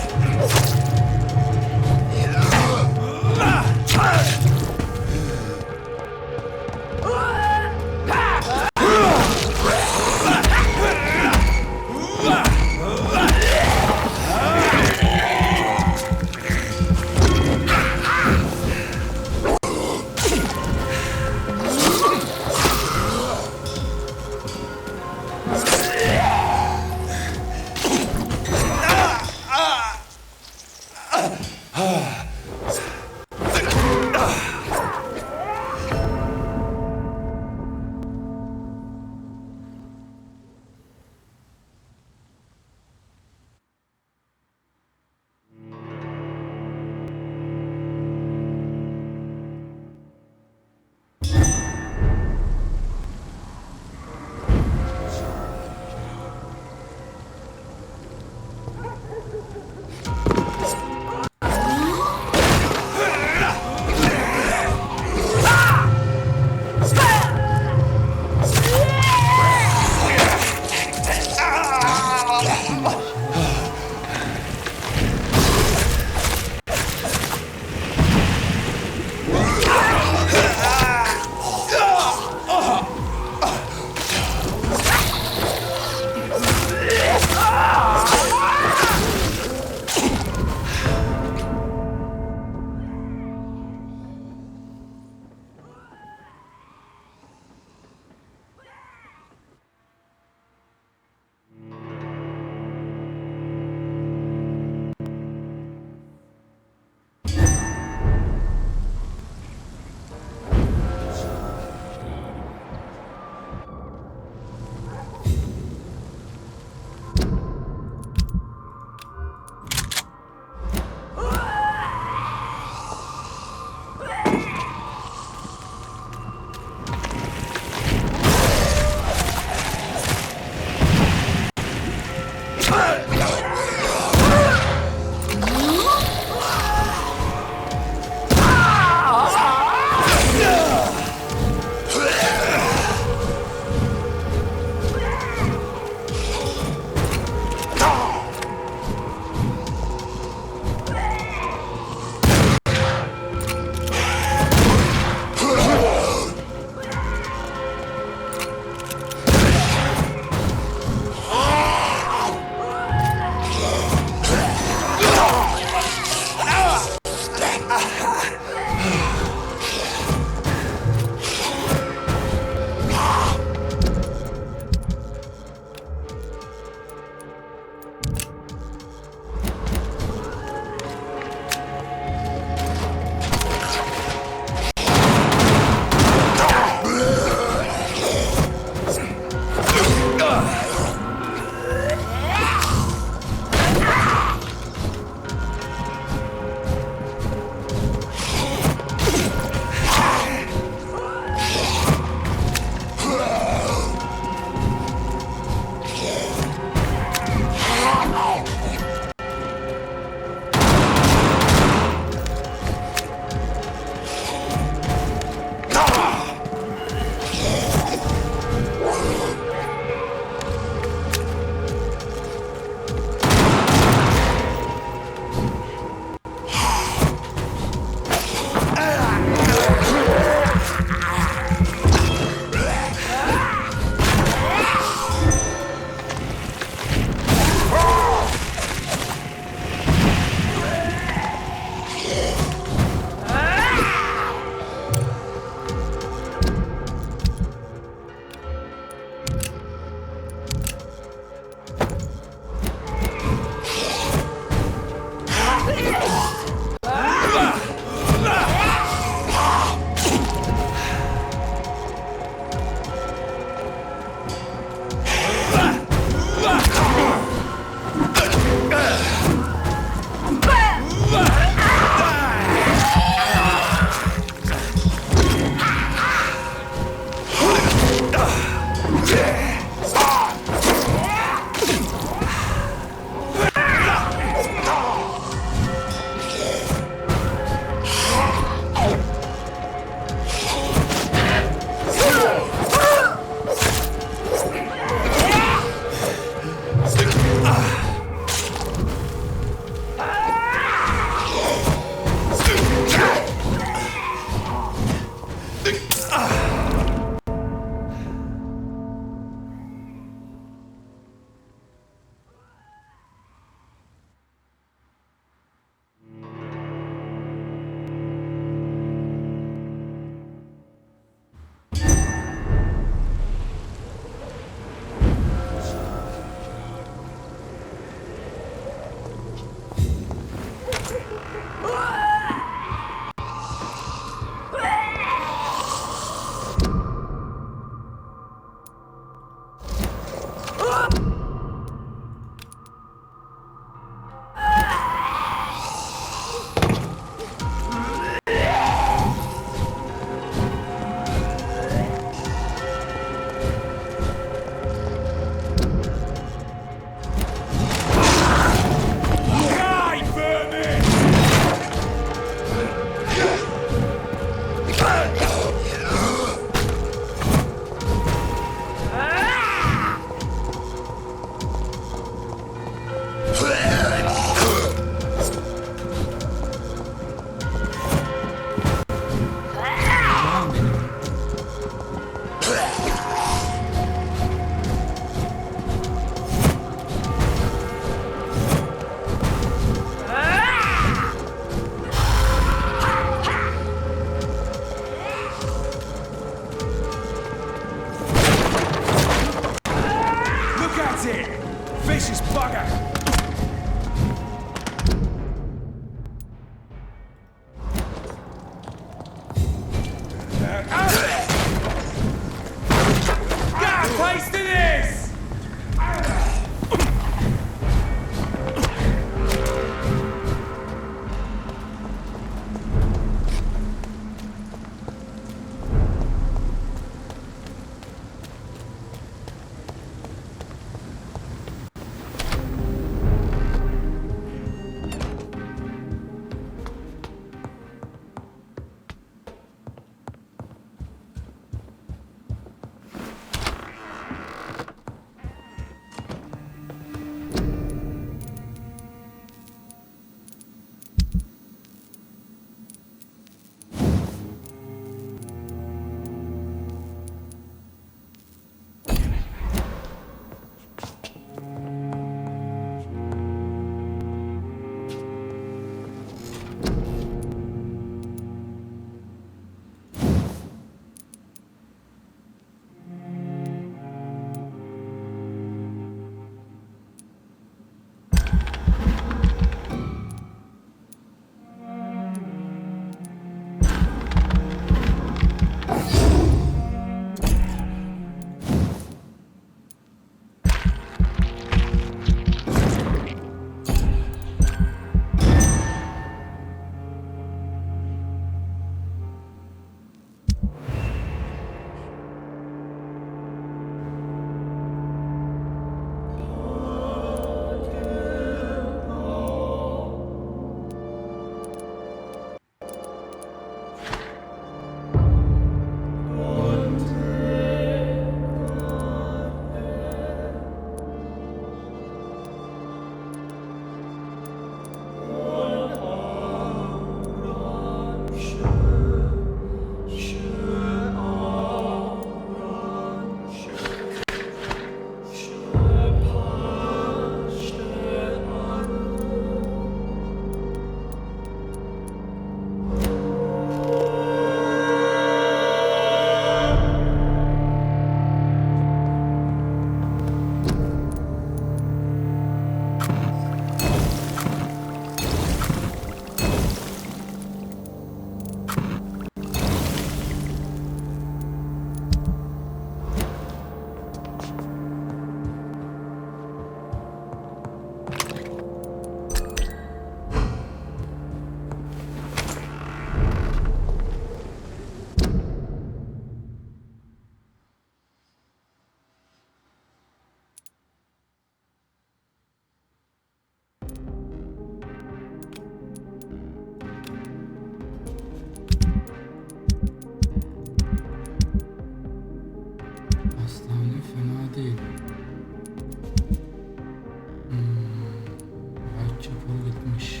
Çapını gitmiş.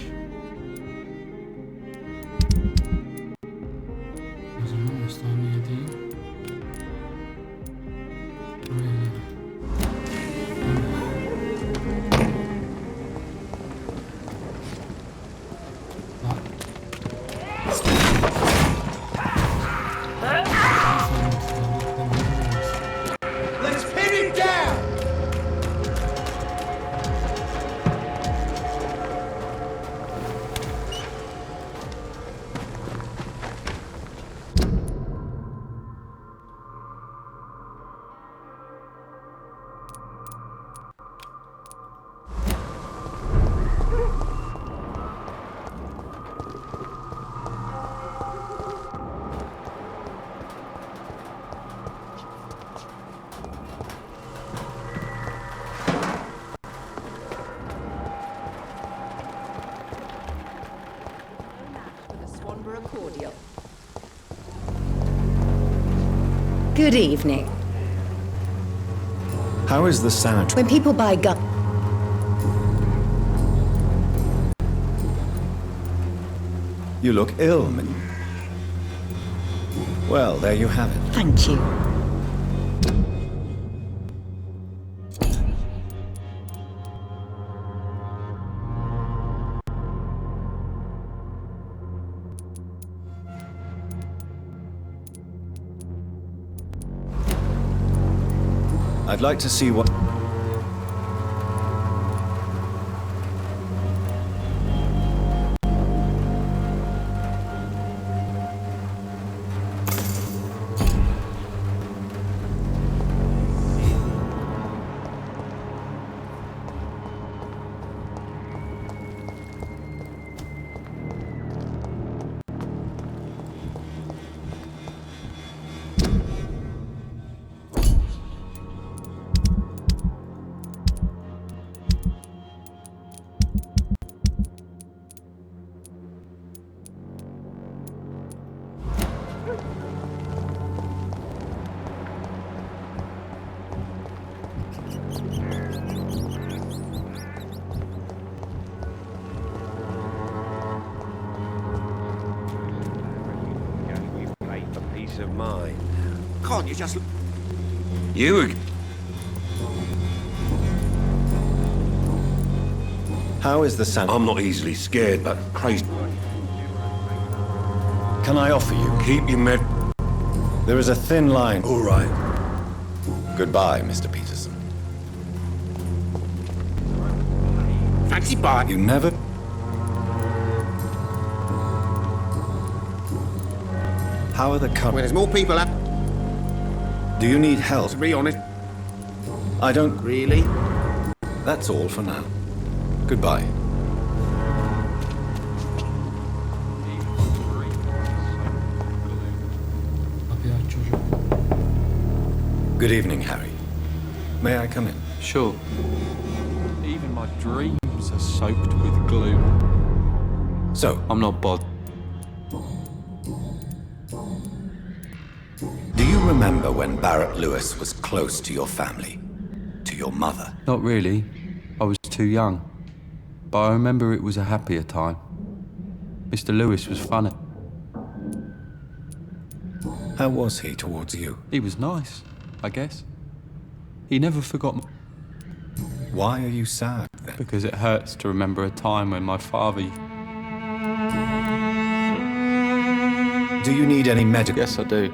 O zaman hastaneye değil. Buraya gel. Let's pin him down! Good evening. How is the sanitary? When people buy gun... You look ill, Well, there you have it. Thank you. I'd like to see what... Of mine. Can't you just... You... How is the sanitary? I'm not easily scared, but crazy. Can I offer you? Keep your med... There is a thin line. All right. Goodbye, Mr. Peterson. Fancy bar. You never... How are the When there's more people up, Do you need help? to be honest, I don't... really? That's all for now. Goodbye. Kapıyı aç çocuk. Good evening, Harry. May I come in? Sure. Even my dreams are soaked with gloom. So, I'm not bothered. do you remember when Barrett Lewis was close to your family? To your mother? Not really. I was too young. But I remember it was a happier time. Mr. Lewis was funny. How was he towards you? He was nice, I guess. He never forgot me. Why are you sad then? Because it hurts to remember a time when my father... Do you need any medical? Yes, I do.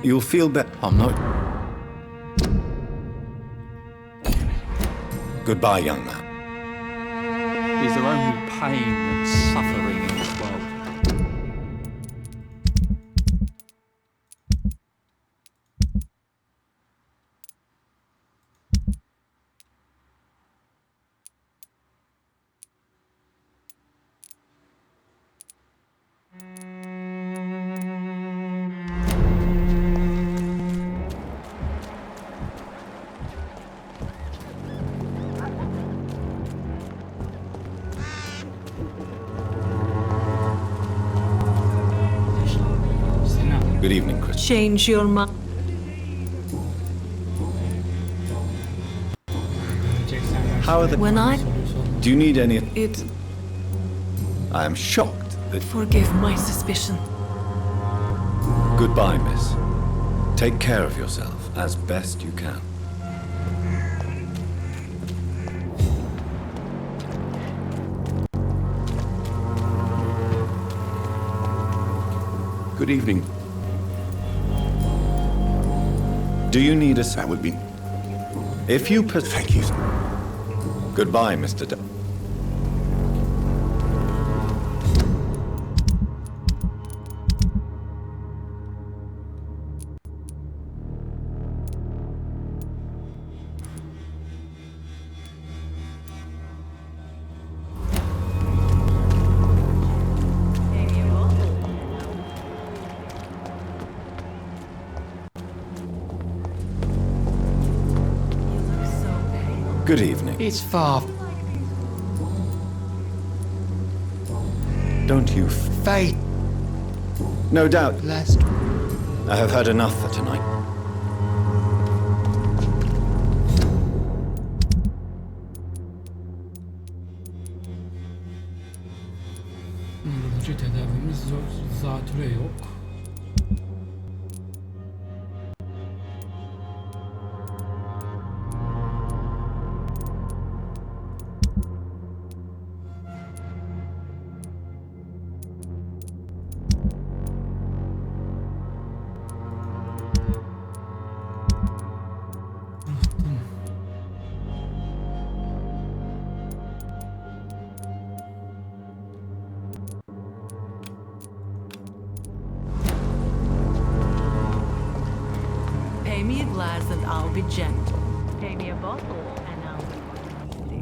You'll feel better. I'm not... Goodbye, young man. Is there only pain and suffering in this world? Good evening, Chris. Change your mind. How are the... When I... Do you need any... It... I am shocked that... Forgive my suspicion. Goodbye, miss. Take care of yourself as best you can. Good evening. Do you need a... That would be... If you... Thank you. Goodbye, Mr. D... Good evening. It's far. Don't you... Fate. No doubt. Last. I have had enough for tonight. Nöroloji tedavimiz zor. Zatüre yok. Pay me a glass and I'll be gentle. Pay me a bottle and I'll be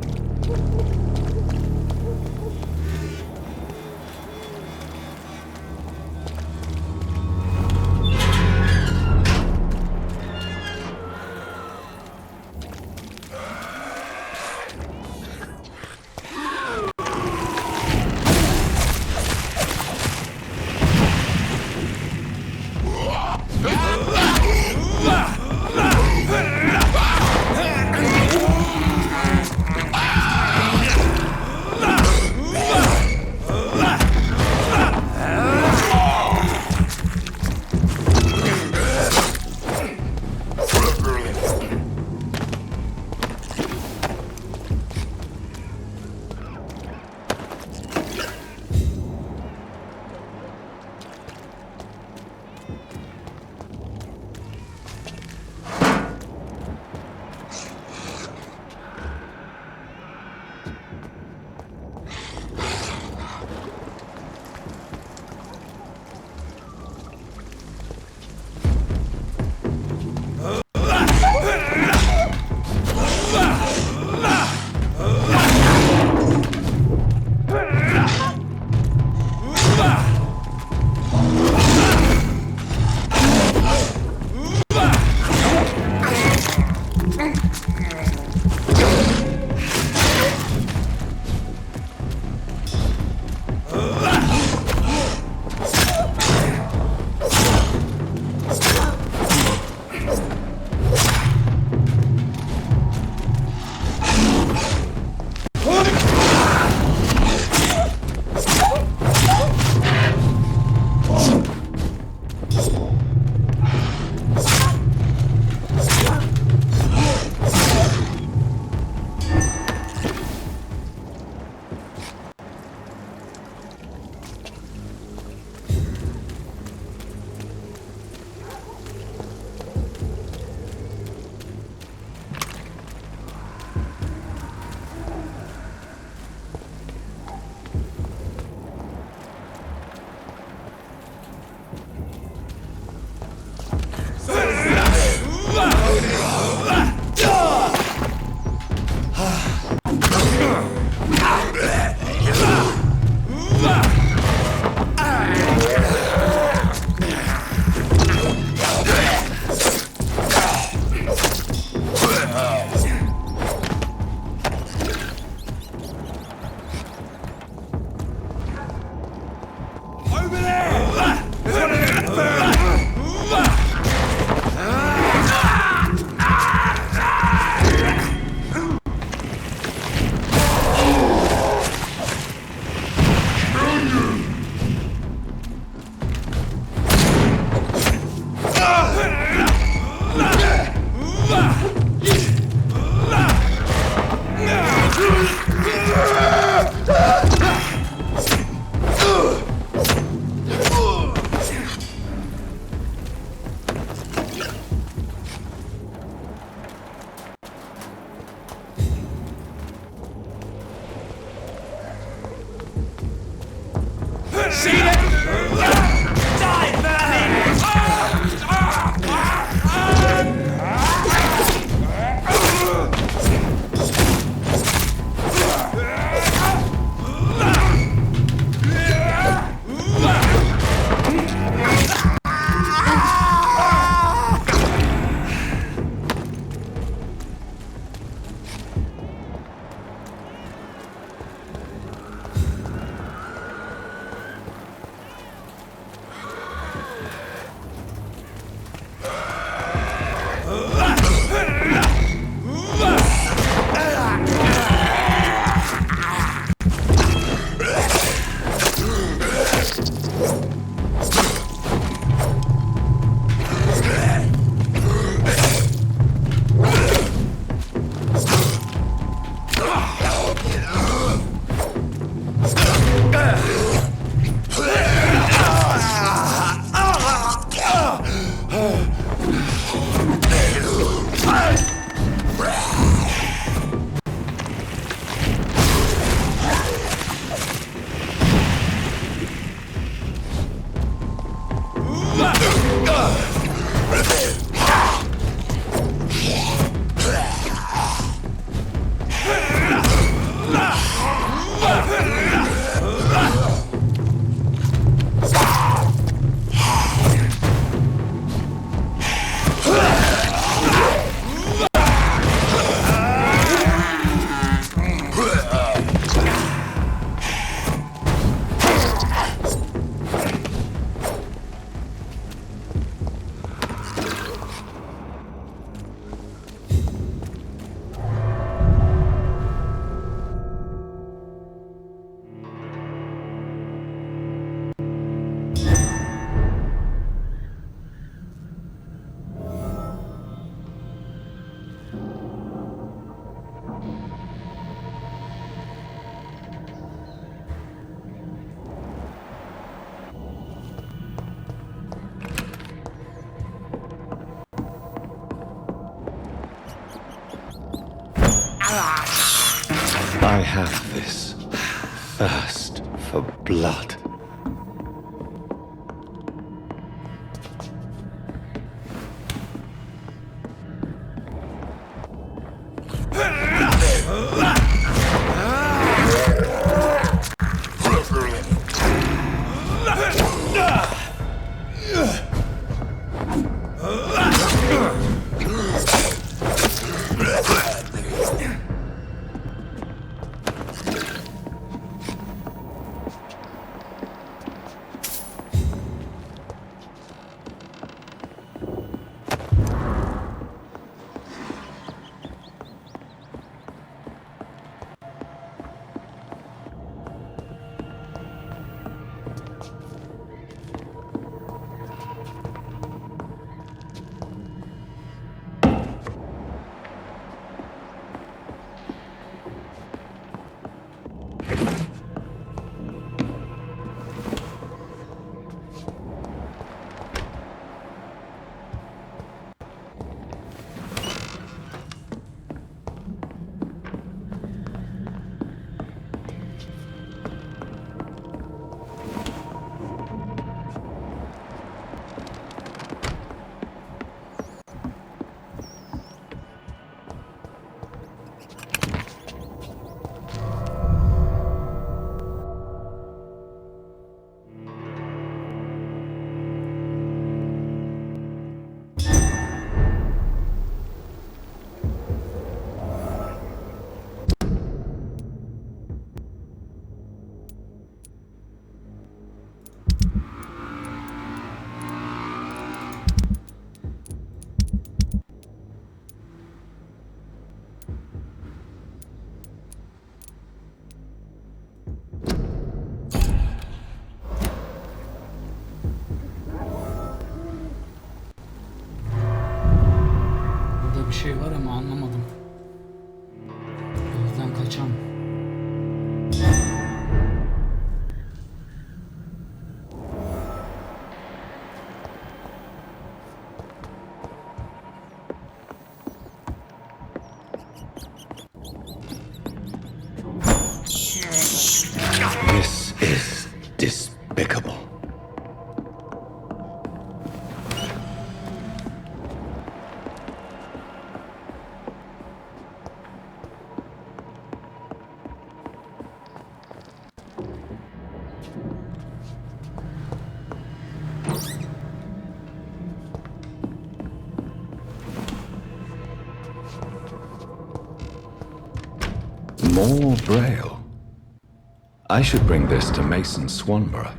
I have this thirst for blood. More braille. I should bring this to Mason Swanborough.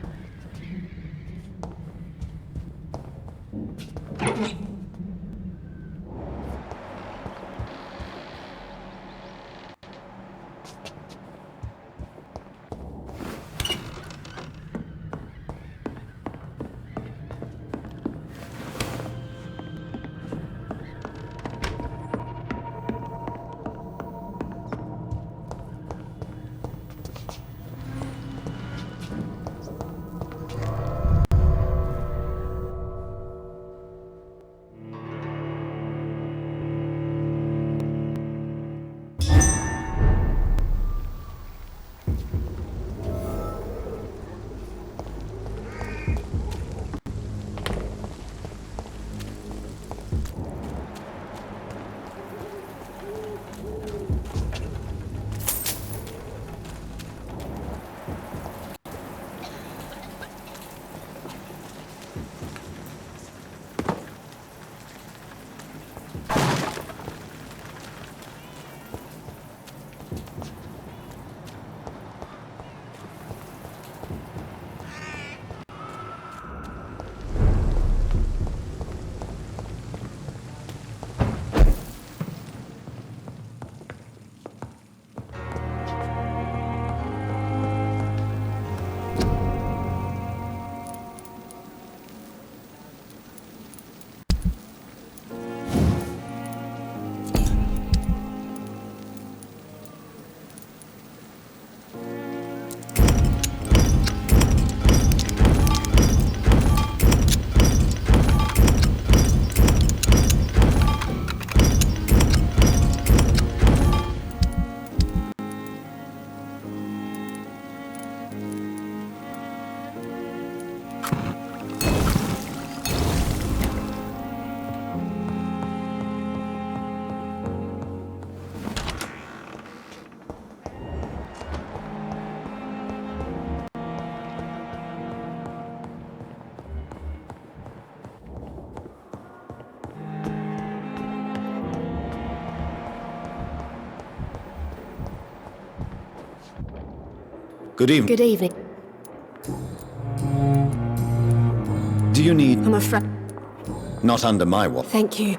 Good evening. Good evening. Do you need... I'm afraid... Not under my watch. Thank you.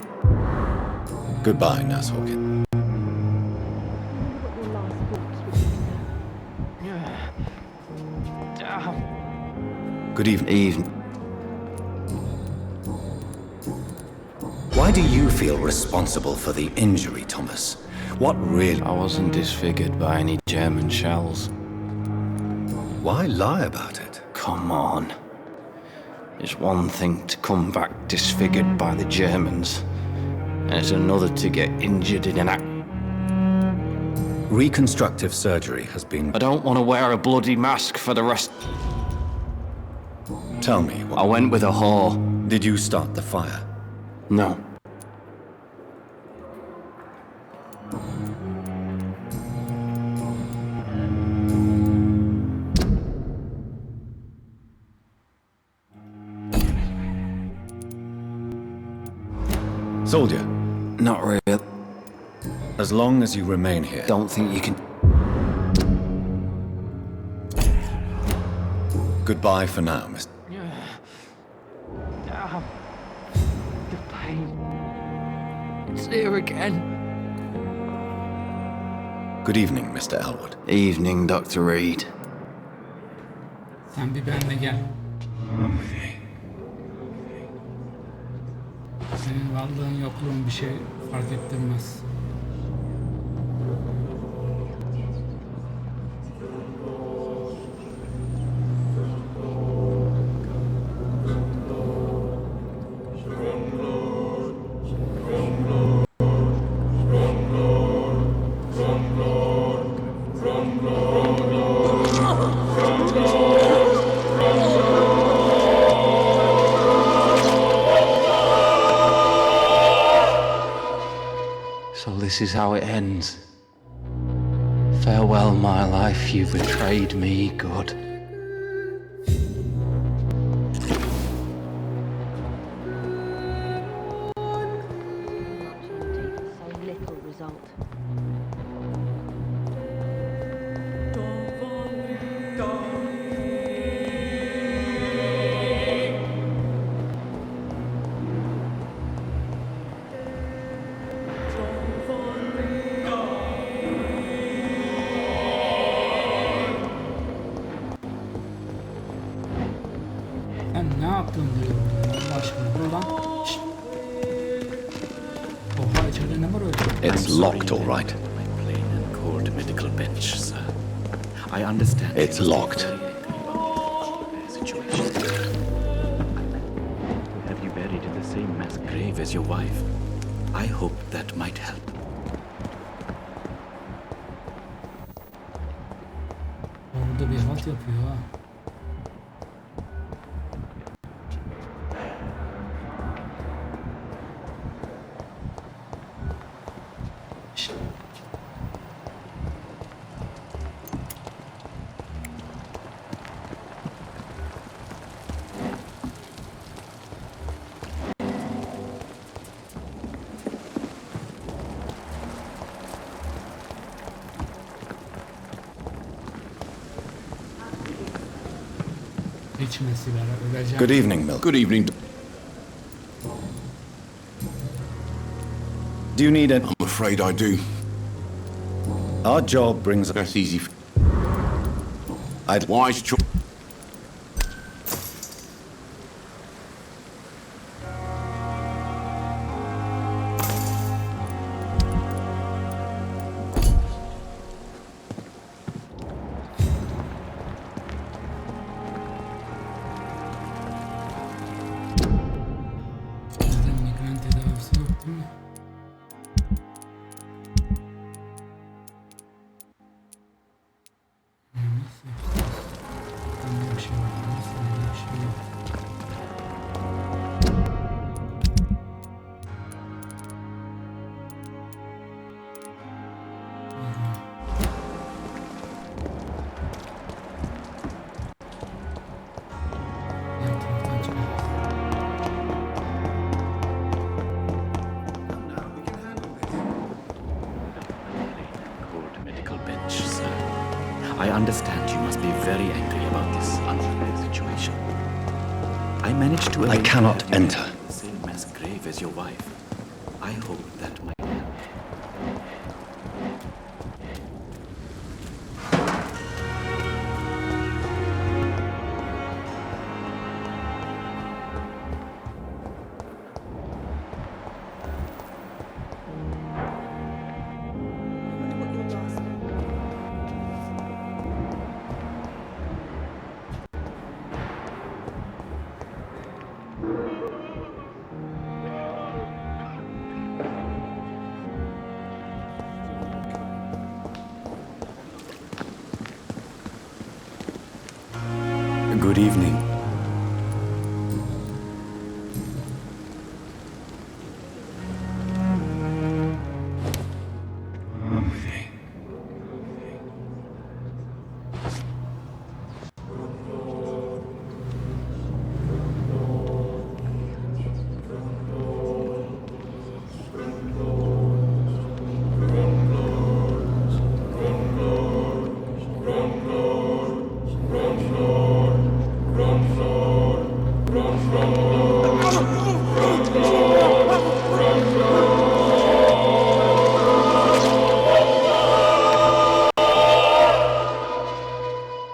Goodbye, Nurse Hawkins. Good evening. Why do you feel responsible for the injury, Thomas? What really... I wasn't disfigured by any German shells. Why lie about it? Come on. It's one thing to come back disfigured by the Germans, and it's another to get injured in an act. Reconstructive surgery has been... I don't want to wear a bloody mask for the rest... Tell me... I went with a whore. Did you start the fire? No. Soldier. Not real. As long as you remain here. Don't think you can... Goodbye for now, Mr. The pain. It's here again. Good evening, Mr. Elwood. Evening, Dr. Reed. Sen bir benimle gel. Senin varlığın yokluğun bir şey fark ettirmez. So this is how it ends. Farewell, my life, you betrayed me, good. ne yaptın diyorum Allah aşkına. Dur lan. Şşt. Oha içeride ne var öyle? It's locked, all right. Plain and cold medical bench, sir. I understand. It's locked. Situation. Have you buried in the same mass grave as your wife? I hope that might help. Orada bir halt yapıyor ha. İçme sigara, öleceğim. Good evening, Milk. Good evening. Do you need it? I'm afraid I do. Our job brings us... That's easy. I'd... Wise choice. Neden migren tedavisi yok değil mi? Neyse. Bende bir şey var. Neyse, bir şey yok. Diğer taraftan çıkacağız. Cold medical bench, sir. I understand you must be very angry about this unfair situation. I managed to... I cannot have you enter. in the same mass grave as your wife. I hope that might help. Good evening.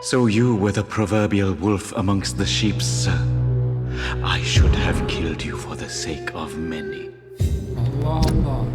So you were the proverbial wolf amongst the sheep, sir. I should have killed you for the sake of many. Allah Allah.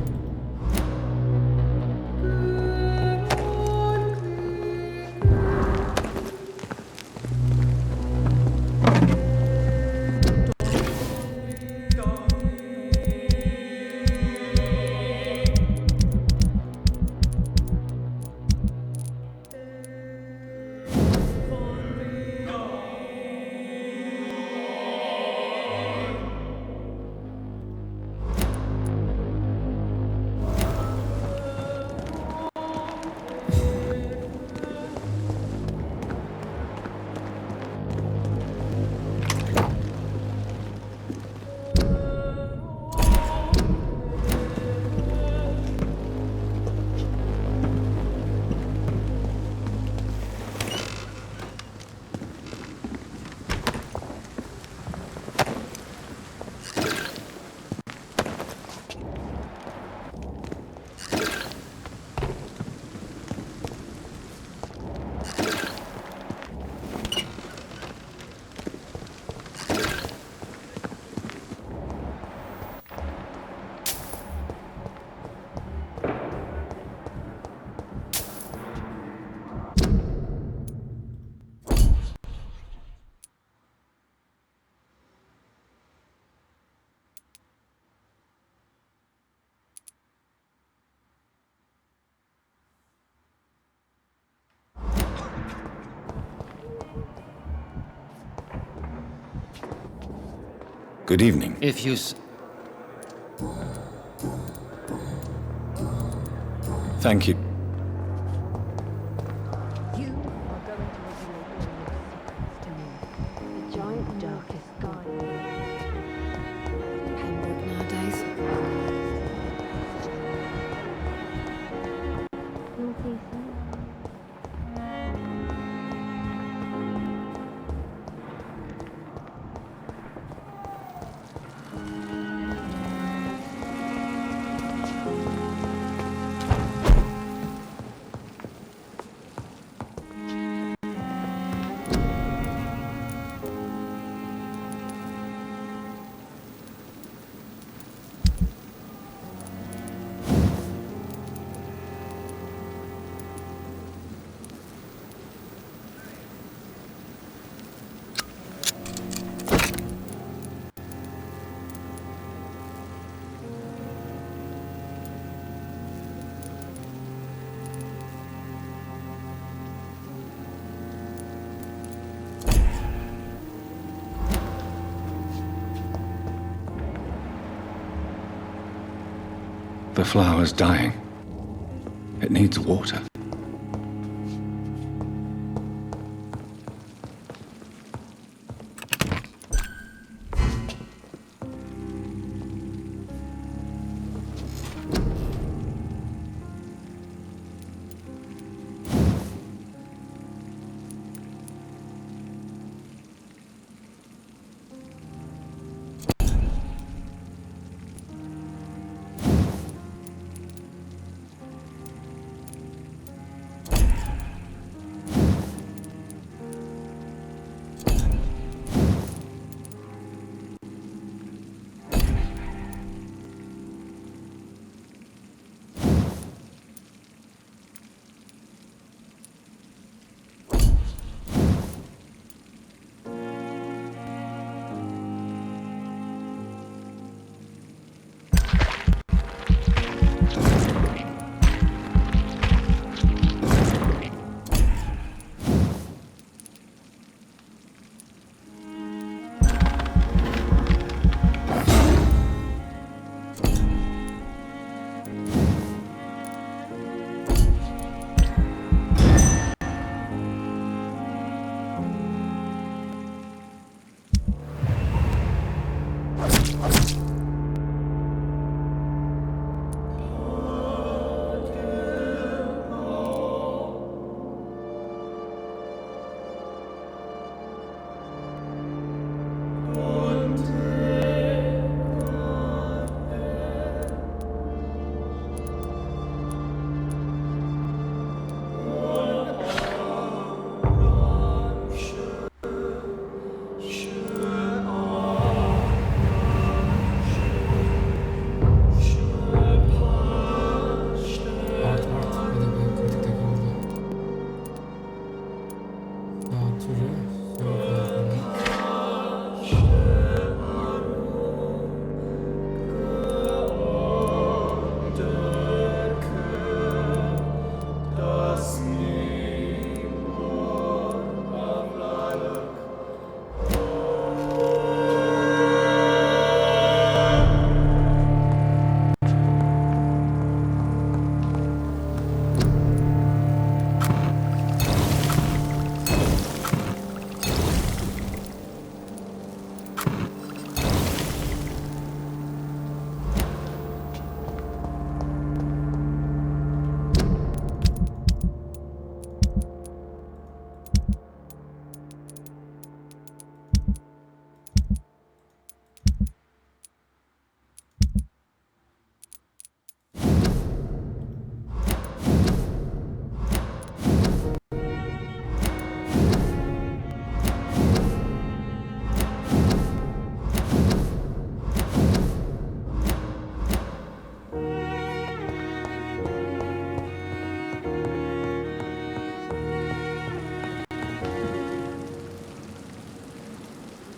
Good evening. If you... Thank you. You are going to reveal all your secrets to me. The giant darkest god. Pembroke nowadays. You'll see soon. The flower's dying. It needs water.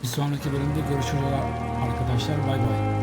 Bir sonraki bölümde görüşürüz arkadaşlar. Bay bay.